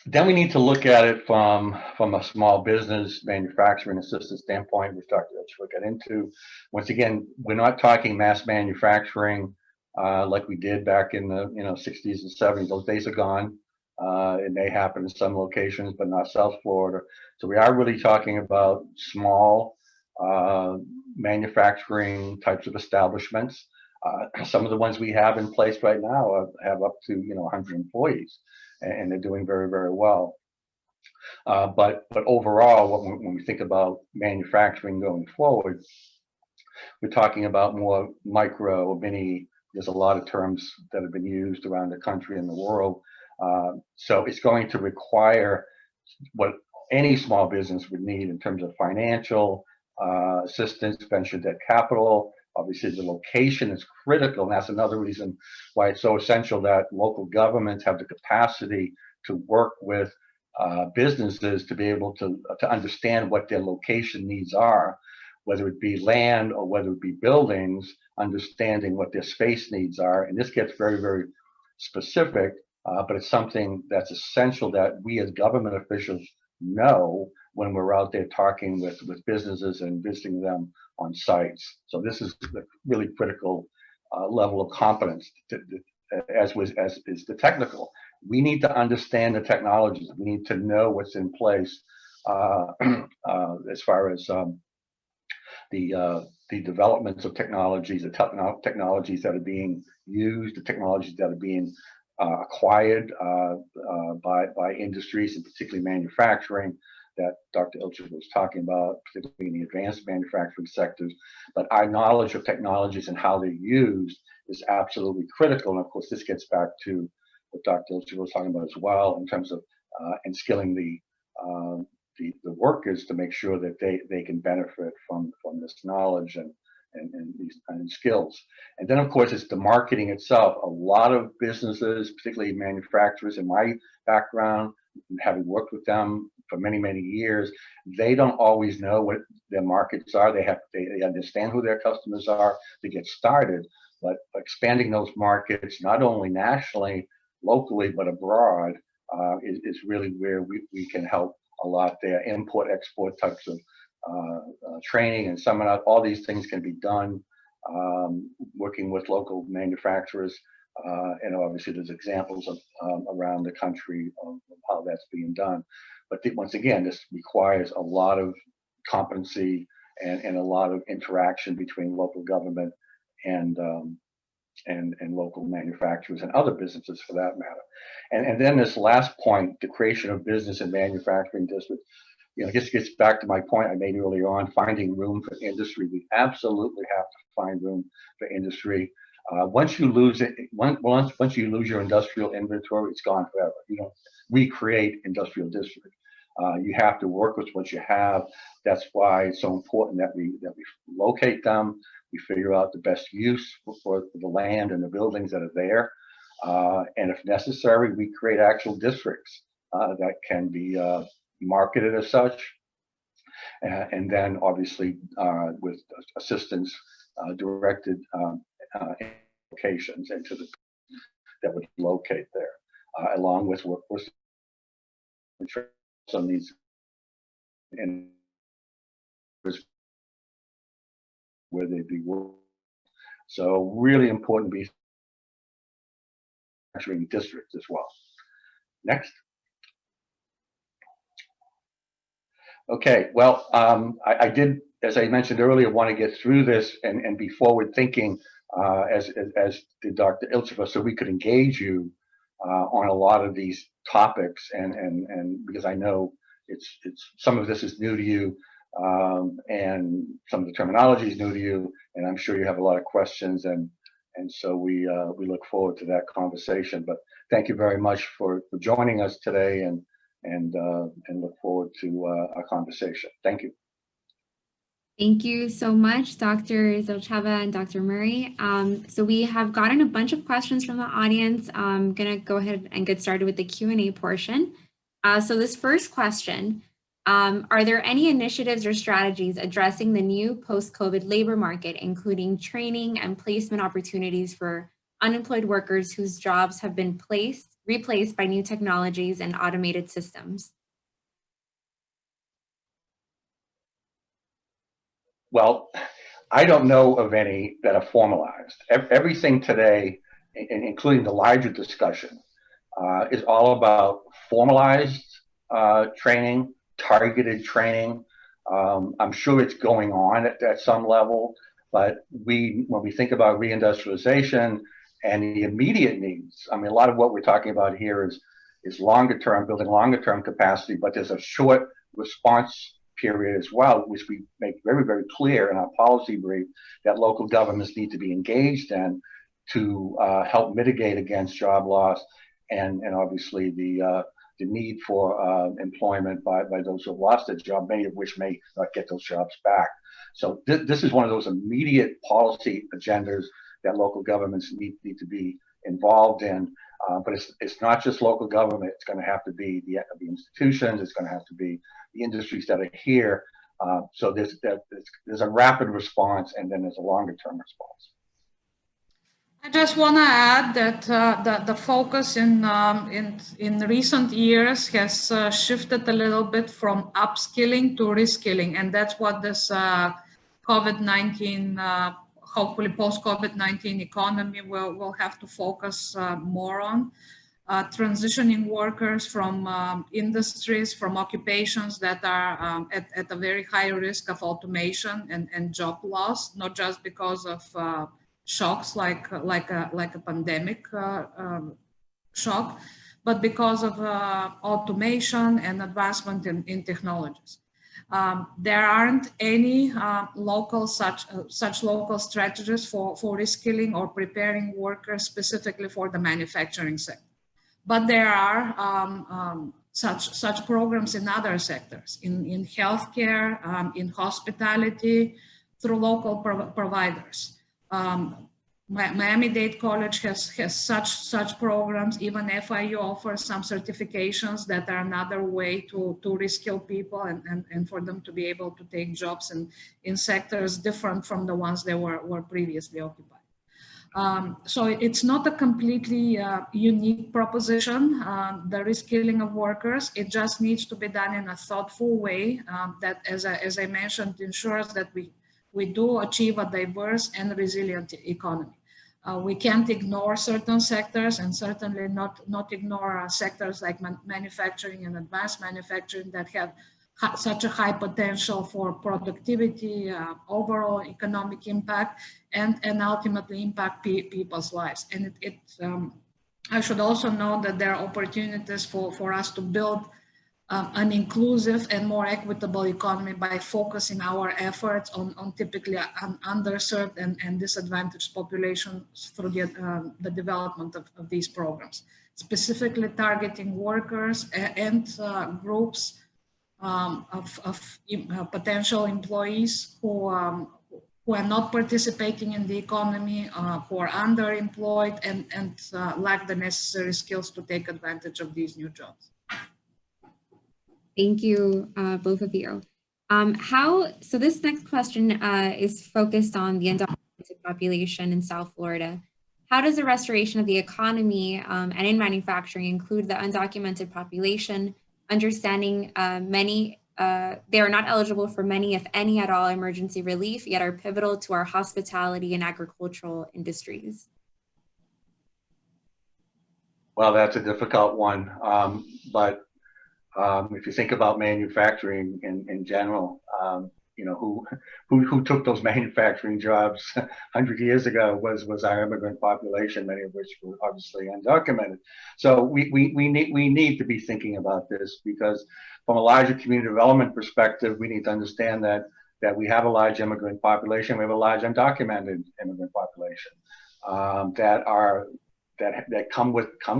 Then we need to look at it from a small business manufacturing assistance standpoint, which Dr. Ilchev got into. Once again, we're not talking mass manufacturing like we did back in the 60s and 70s. Those days are gone. It may happen in some locations, but not South Florida. So we are really talking about small manufacturing types of establishments. Some of the ones we have in place right now have up to 100 employees, and they're doing very, very well. But overall, when we think about manufacturing going forward, we're talking about more micro or mini. There's a lot of terms that have been used around the country and the world. So it's going to require what any small business would need in terms of financial assistance, venture debt capital. Obviously, the location is critical, and that's another reason why it's so essential that local governments have the capacity to work with businesses to be able to understand what their location needs are, whether it be land or whether it be buildings, understanding what their space needs are. And this gets very, very specific, but it's something that's essential that we as government officials know when we're out there talking with businesses and visiting them on sites. So this is the really critical level of competence, as is the technical. We need to understand the technologies. We need to know what's in place as far as the developments of technologies, the technologies that are being used, the technologies that are being acquired by industries, and particularly manufacturing that Dr. Ilcher was talking about, particularly in the advanced manufacturing sectors. But our knowledge of technologies and how they're used is absolutely critical. And of course, this gets back to what Dr. Ilcher was talking about as well, in terms of inskilling the workers to make sure that they can benefit from this knowledge and these kind of skills. And then, of course, it's the marketing itself. A lot of businesses, particularly manufacturers, in my background, having worked with them for many, many years, they don't always know what their markets are. They understand who their customers are to get started, but expanding those markets, not only nationally, locally, but abroad, is really where we can help a lot there. Import, export types of training and seminar, all these things can be done working with local manufacturers. And obviously there's examples of around the country of how that's being done. But once again, this requires a lot of competency and a lot of interaction between local government and local manufacturers and other businesses for that matter. And then this last point, the creation of business and manufacturing districts, this gets back to my point I made earlier on, finding room for industry. We absolutely have to find room for industry. Once you lose it, once you lose your industrial inventory, it's gone forever. You don't recreate industrial districts. You have to work with what you have. That's why it's so important that we locate them. We figure out the best use for the land and the buildings that are there. And if necessary, we create actual districts that can be marketed as such. And then obviously with assistance directed locations into that would locate there, along with workforce some needs and where they'd be working. So really important to be manufacturing districts as well. Next. Okay, well, I did, as I mentioned earlier, want to get through this and be forward thinking as did Dr. Ilcher, so we could engage you on a lot of these topics, and because I know it's some of this is new to you, and some of the terminology is new to you, and I'm sure you have a lot of questions, and so we look forward to that conversation. But thank you very much for joining us today, and look forward to our conversation. Thank you. Thank you so much, Dr. Zilcheva and Dr. Murray. So we have gotten a bunch of questions from the audience. I'm going to go ahead and get started with the Q&A portion. So this first question, are there any initiatives or strategies addressing the new post-COVID labor market, including training and placement opportunities for unemployed workers whose jobs have been replaced by new technologies and automated systems? Well, I don't know of any that are formalized. Everything today, including the larger discussion, is all about formalized training, targeted training, I'm sure it's going on at some level, but when we think about reindustrialization and the immediate needs, I mean, a lot of what we're talking about here is longer term, building longer term capacity, but there's a short response period as well, which we make very, very clear in our policy brief that local governments need to be engaged in to help mitigate against job loss and obviously the need for employment by those who have lost their job, many of which may not get those jobs back. So this is one of those immediate policy agendas that local governments need to be involved in. But it's not just local government. It's going to have to be the institutions. It's going to have to be the industries that are here. So there's a rapid response, and then there's a longer term response. I just want to add that the focus in recent years has shifted a little bit from upskilling to reskilling, and that's what this COVID-19, hopefully post-COVID-19 economy will have to focus more on. Transitioning workers from industries, from occupations that are at a very high risk of automation and job loss, not just because of shocks like a pandemic shock, but because of automation and advancement in technologies. There aren't any local such local strategies for reskilling or preparing workers specifically for the manufacturing sector. But there are such programs in other sectors, in healthcare, in hospitality, through local providers. Miami-Dade College has such programs. Even FIU offers some certifications that are another way to reskill people and for them to be able to take jobs in sectors different from the ones they were previously occupied. So it's not a completely unique proposition, the reskilling of workers. It just needs to be done in a thoughtful way that, as I mentioned, ensures that we do achieve a diverse and resilient economy. We can't ignore certain sectors, and certainly not ignore sectors like manufacturing and advanced manufacturing that have such a high potential for productivity, overall economic impact, and ultimately impact people's lives. And I should also note that there are opportunities for us to build an inclusive and more equitable economy by focusing our efforts on typically underserved and disadvantaged populations through the development of these programs, specifically targeting workers and groups of potential employees who are not participating in the economy, who are underemployed and lack the necessary skills to take advantage of these new jobs. Thank you, both of you. So this next question is focused on the undocumented population in South Florida. How does the restoration of the economy and in manufacturing include the undocumented population, understanding they are not eligible for many, if any at all, emergency relief, yet are pivotal to our hospitality and agricultural industries? Well, that's a difficult one, but if you think about manufacturing in general, you know, who took those manufacturing jobs 100 years ago was our immigrant population, many of which were obviously undocumented. So we need to be thinking about this, because from a larger community development perspective, we need to understand that we have a large immigrant population, we have a large undocumented immigrant population that come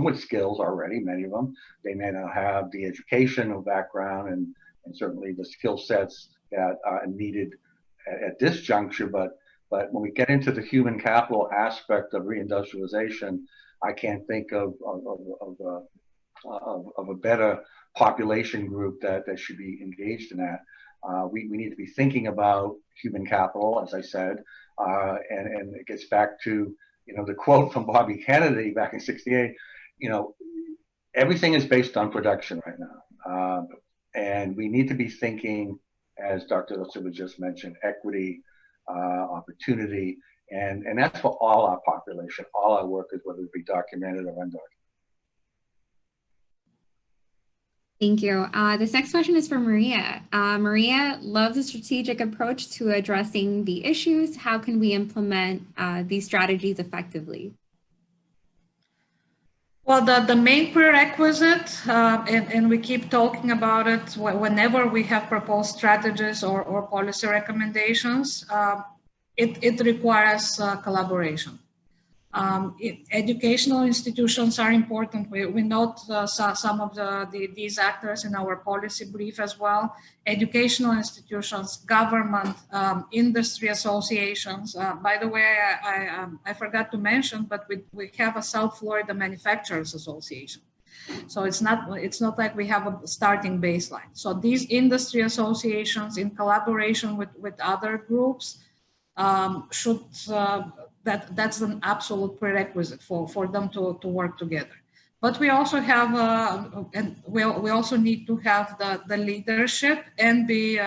with skills already. Many of them, they may not have the educational background and certainly the skill sets that are needed at this juncture. But when we get into the human capital aspect of reindustrialization, I can't think of a better population group that should be engaged in that. We need to be thinking about human capital, as I said, and it gets back to, you know, the quote from Bobby Kennedy back in '68, you know, everything is based on production right now. And we need to be thinking, as Dr. Silva just mentioned, equity, opportunity, and that's for all our population, all our workers, whether it be documented or undocumented. Thank you. This next question is for Maria. Maria loves a strategic approach to addressing the issues. How can we implement these strategies effectively? Well, the main prerequisite, and we keep talking about it whenever we have proposed strategies or policy recommendations, it requires collaboration. Educational institutions are important. We note some of these actors in our policy brief as well. Educational institutions, government, industry associations. By the way, I forgot to mention, but we have a South Florida Manufacturers Association. So it's not like we have a starting baseline. So these industry associations, in collaboration with other groups, should that's an absolute prerequisite for them to work together. But we also have and we also need to have the leadership and be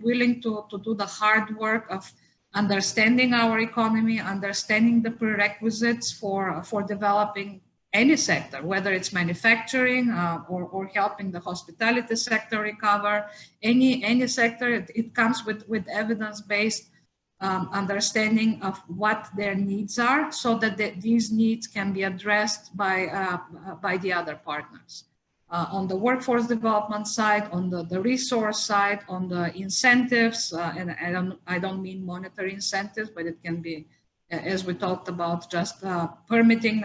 willing to do the hard work of understanding our economy, understanding the prerequisites for developing any sector, whether it's manufacturing or helping the hospitality sector recover. Any sector, it comes with evidence-based understanding of what their needs are, so that these needs can be addressed by the other partners. On the workforce development side, on the resource side, on the incentives, and I don't mean monetary incentives, but it can be, as we talked about, just permitting,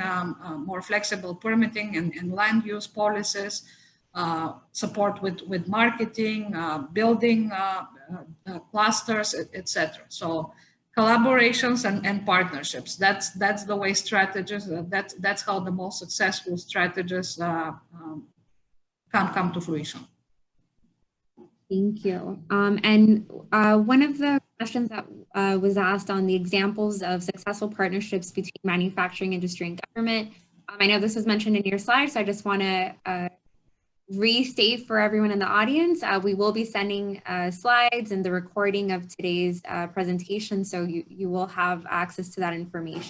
more flexible permitting and land use policies, support with marketing, building clusters, etc. So collaborations and partnerships. That's the way strategies. That's how the most successful strategies come to fruition. Thank you. And one of the questions that was asked on the examples of successful partnerships between manufacturing industry and government. I know this was mentioned in your slide, so I just want to restate for everyone in the audience. We will be sending slides and the recording of today's presentation, so you will have access to that information.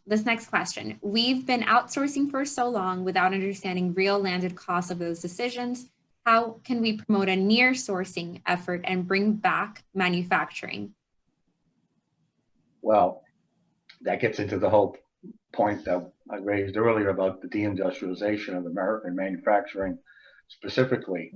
This next question. We've been outsourcing for so long without understanding real landed costs of those decisions. How can we promote a near sourcing effort and bring back manufacturing? Well, that gets into the whole point that I raised earlier about the deindustrialization of American manufacturing specifically.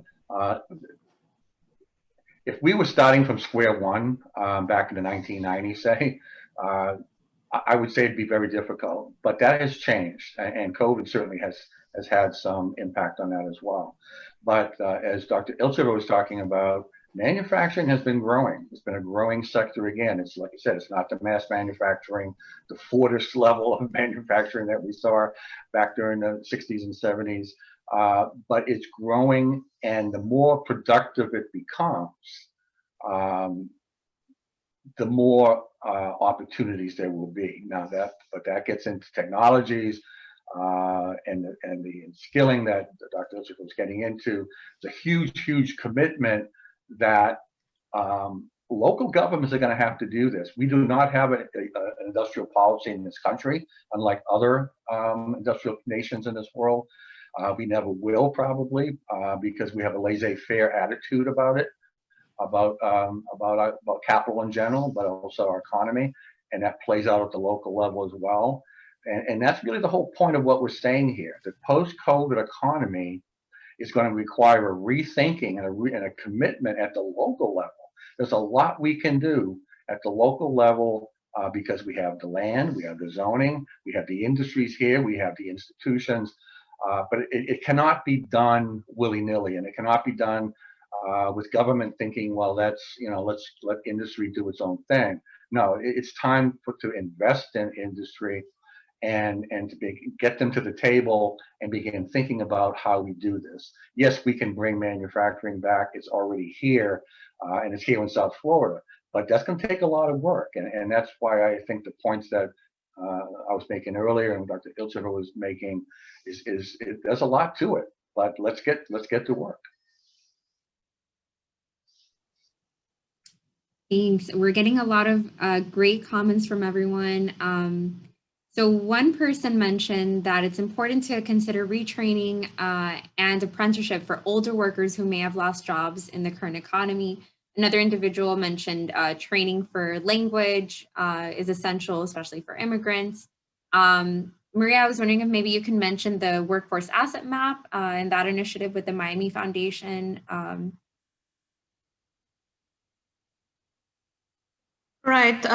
If we were starting from square one back in the 1990s, say, I would say it'd be very difficult, but that has changed, and COVID certainly has had some impact on that as well. But as Dr. Ilcheva was talking about, manufacturing has been growing. It's been a growing sector again. It's like I said, it's not the mass manufacturing, the Fordish level of manufacturing that we saw back during the 60s and 70s, but it's growing, and the more productive it becomes, the more opportunities there will be. Now that gets into technologies and the skilling that Dr. Ilcheva was getting into. It's a huge commitment that local governments are going to have to do this. We do not have an industrial policy in this country, unlike other industrial nations in this world. We never will, probably, because we have a laissez-faire attitude about it, about capital in general, but also our economy, and that plays out at the local level as well. And that's really the whole point of what we're saying here. The post-COVID economy is going to require a rethinking and a commitment at the local level. There's a lot we can do at the local level because we have the land, we have the zoning, we have the industries here, we have the institutions, but it cannot be done willy-nilly, and it cannot be done with government thinking, well, let's let industry do its own thing. No, it's time to invest in industry and to get them to the table and begin thinking about how we do this. Yes, we can bring manufacturing back. It's already here, and it's here in South Florida, but that's going to take a lot of work. And that's why I think the points that I was making earlier and Dr. Ilcheva was making is there's a lot to it, but let's get to work. Thanks. We're getting a lot of great comments from everyone. So one person mentioned that it's important to consider retraining and apprenticeship for older workers who may have lost jobs in the current economy. Another individual mentioned training for language is essential, especially for immigrants. Maria, I was wondering if maybe you can mention the workforce asset map and that initiative with the Miami Foundation. Right.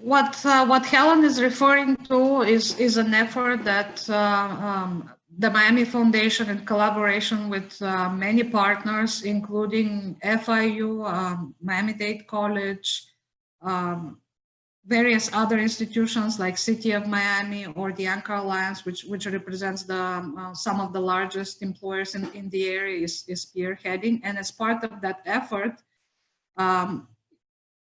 What Helen is referring to is an effort that the Miami Foundation, in collaboration with many partners, including FIU, Miami-Dade College, various other institutions like City of Miami or the Anchor Alliance, which represents the some of the largest employers in the area, is spearheading. And as part of that effort,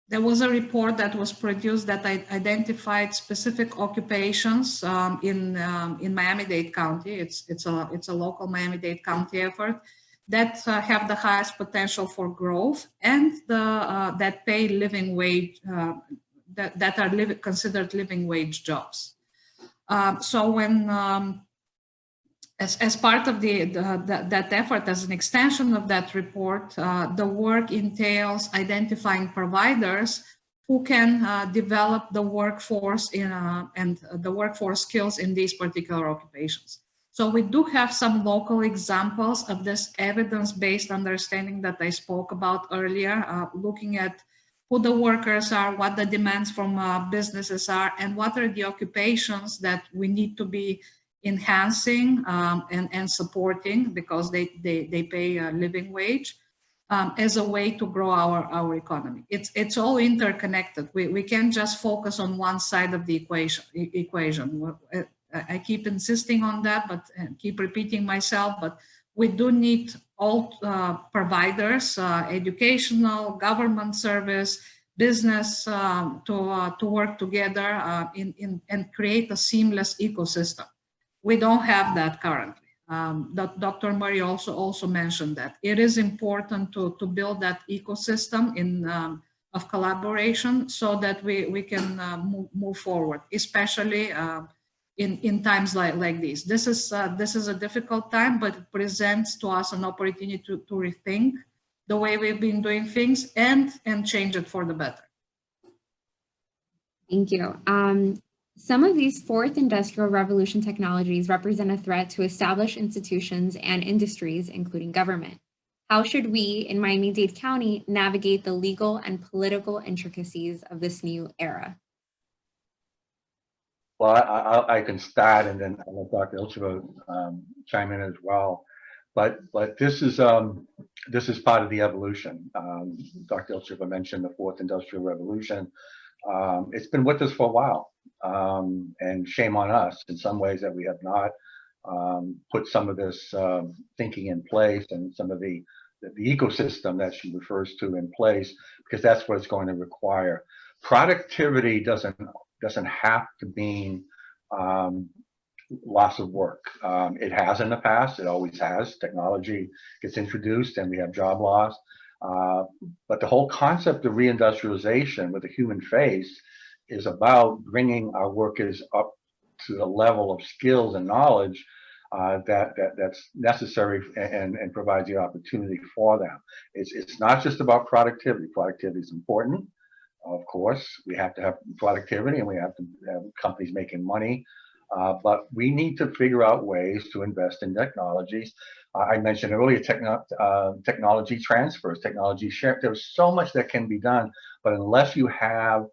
there was a report that was produced that identified specific occupations in Miami-Dade County. It's a local Miami-Dade County effort that have the highest potential for growth and that pay living wage, that are considered living wage jobs. So when as part of that effort, as an extension of that report, the work entails identifying providers who can develop the workforce and the workforce skills in these particular occupations. So we do have some local examples of this evidence-based understanding that I spoke about earlier, looking at who the workers are, what the demands from businesses are, and what are the occupations that we need to be enhancing and supporting because they pay a living wage as a way to grow our economy. It's all interconnected. We can't just focus on one side of the equation. I keep insisting on that, but keep repeating myself, but we do need all providers, educational, government service, business to work together and create a seamless ecosystem. We don't have that currently. Dr. Murray also mentioned that. It is important to build that ecosystem of collaboration so that we can move forward, especially in times like these. This is a difficult time, but it presents to us an opportunity to rethink the way we've been doing things and change it for the better. Thank you. Some of these fourth industrial revolution technologies represent a threat to established institutions and industries, including government. How should we in Miami-Dade County navigate the legal and political intricacies of this new era? Well, I can start, and then I'll let Dr. Ilcheva chime in as well. But this is part of the evolution. Dr. Ilcheva mentioned the fourth industrial revolution. It's been with us for a while. And shame on us in some ways that we have not put some of this thinking in place and some of the ecosystem that she refers to in place, because that's what it's going to require. Productivity doesn't have to mean loss of work. It has in the past. It always has. Technology gets introduced and we have job loss. But the whole concept of reindustrialization with the human face is about bringing our workers up to the level of skills and knowledge that's necessary and provides the opportunity for them. It's not just about productivity. Productivity is important, of course. We have to have productivity and we have to have companies making money, but we need to figure out ways to invest in technologies. I mentioned earlier technology transfers, technology share. There's so much that can be done, but unless you have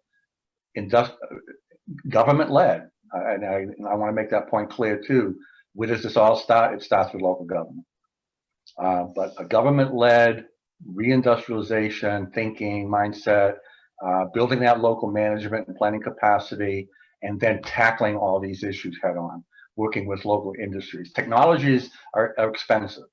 government-led, and I want to make that point clear too. Where does this all start? It starts with local government. But a government-led reindustrialization, thinking, mindset, building that local management and planning capacity, and then tackling all these issues head on, working with local industries. Technologies are expensive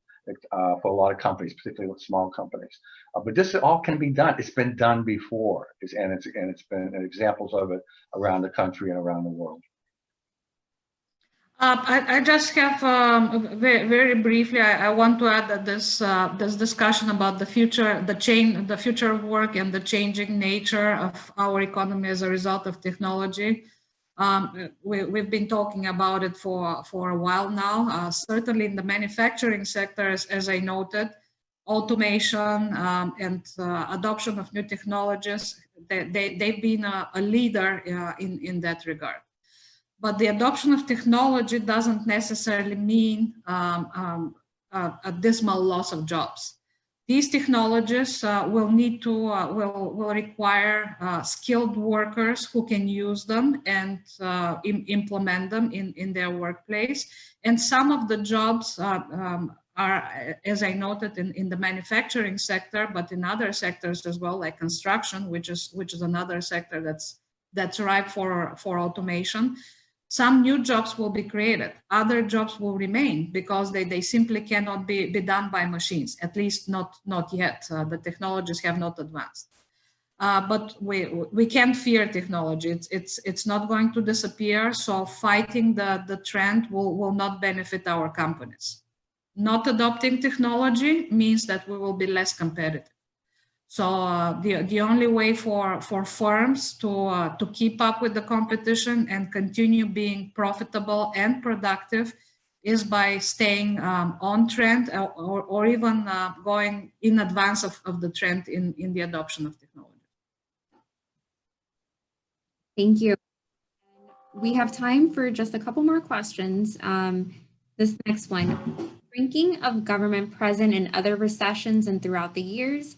for a lot of companies, particularly with small companies. But this all can be done. It's been done before, and it's been examples of it around the country and around the world. I just have very briefly. I want to add that this discussion about the future of work and the changing nature of our economy as a result of technology We've been talking about it for a while now. Certainly in the manufacturing sector, as I noted, automation and adoption of new technologies, they've been a leader in that regard. But the adoption of technology doesn't necessarily mean a dismal loss of jobs. These technologies will require skilled workers who can use them and implement them in their workplace. And some of the jobs are, as I noted, in the manufacturing sector, but in other sectors as well, like construction, which is another sector that's ripe for automation. Some new jobs will be created. Other jobs will remain because they simply cannot be done by machines, at least not yet. The technologies have not advanced. But we can't fear technology. It's not going to disappear. So fighting the trend will not benefit our companies. Not adopting technology means that we will be less competitive. So the only way for firms to keep up with the competition and continue being profitable and productive is by staying on trend or even going in advance of the trend in the adoption of technology. Thank you. We have time for just a couple more questions. This next one, shrinking of government present in other recessions and throughout the years.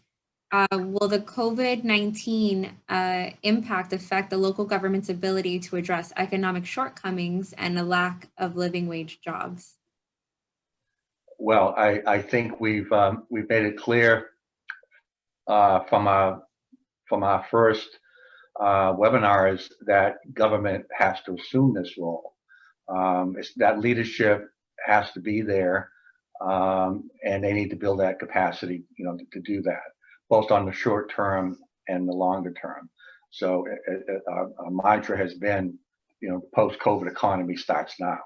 Will the COVID-19 impact affect the local government's ability to address economic shortcomings and a lack of living wage jobs? Well, I think we've made it clear from our first webinars that government has to assume this role. That leadership has to be there, and they need to build that capacity, to do that, both on the short term and the longer term. So our mantra has been, post-COVID economy starts now,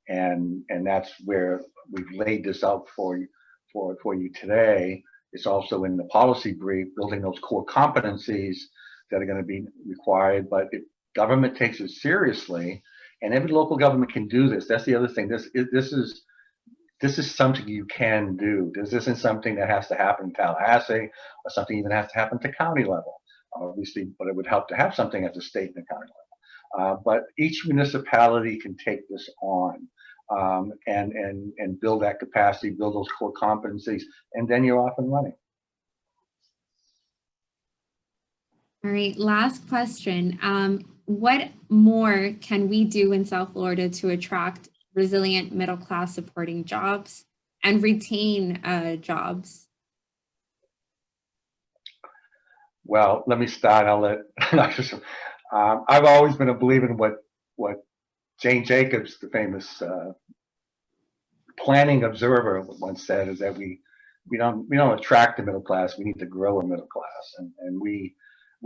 and that's where we've laid this out for you today. It's also in the policy brief, building those core competencies that are going to be required. But if government takes it seriously, and every local government can do this, that's the other thing. This is something you can do. This isn't something that has to happen in Tallahassee or something even has to happen to county level, obviously, but it would help to have something at the state and the county level. But each municipality can take this on and build that capacity, build those core competencies, and then you're off and running. All right, last question. What more can we do in South Florida to attract resilient middle class supporting jobs and retain jobs? Well, let me start. I'll let I've always been a believer in what Jane Jacobs, the famous planning observer, once said, is that we don't attract the middle class, we need to grow a middle class, and we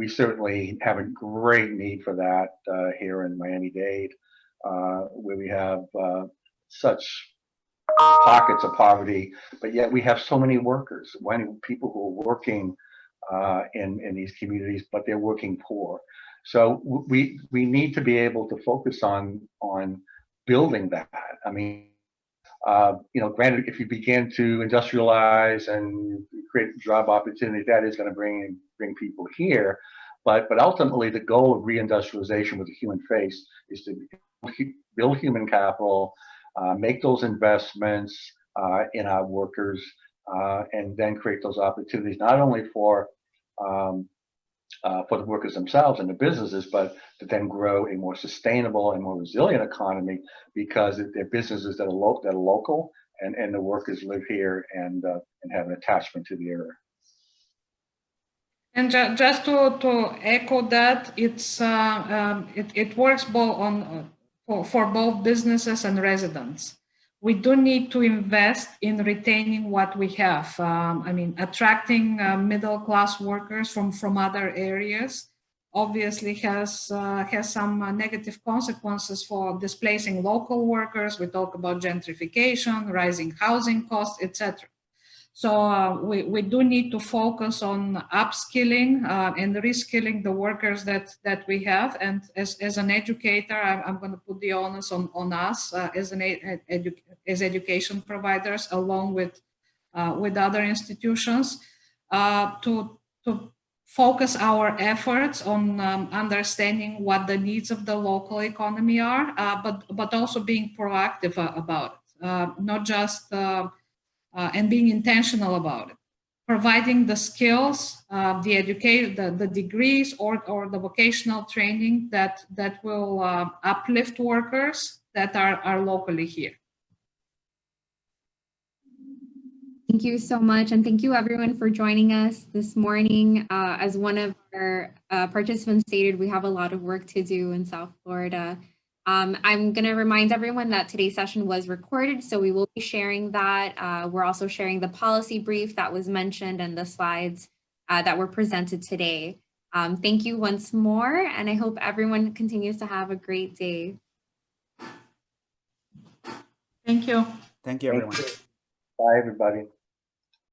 certainly have a great need for that here in Miami-Dade, where we have such pockets of poverty, but yet we have so many workers, people who are working in these communities, but they're working poor. So we need to be able to focus on building that. I mean, granted, if you begin to industrialize and create job opportunities, that is going to bring people here. But ultimately, the goal of reindustrialization with a human face is to build human capital, make those investments in our workers, and then create those opportunities not only for the workers themselves and the businesses, but to then grow a more sustainable and more resilient economy, because they're businesses that are local, and the workers live here and have an attachment to the area. And just to echo that, it works both for both businesses and residents. We do need to invest in retaining what we have. Attracting middle-class workers from other areas obviously has some negative consequences for displacing local workers. We talk about gentrification, rising housing costs, etc. So we do need to focus on upskilling and reskilling the workers that we have. And as an educator, I'm going to put the onus on us as education providers, along with other institutions, to focus our efforts on understanding what the needs of the local economy are, but also being proactive about it, not just and being intentional about it. Providing the skills, the degrees or the vocational training that will uplift workers that are locally here. Thank you so much. And thank you everyone for joining us this morning. As one of our participants stated, we have a lot of work to do in South Florida. I'm going to remind everyone that today's session was recorded, so we will be sharing that. We're also sharing the policy brief that was mentioned and the slides that were presented today. Thank you once more, and I hope everyone continues to have a great day. Thank you. Thank you, everyone. Bye, everybody.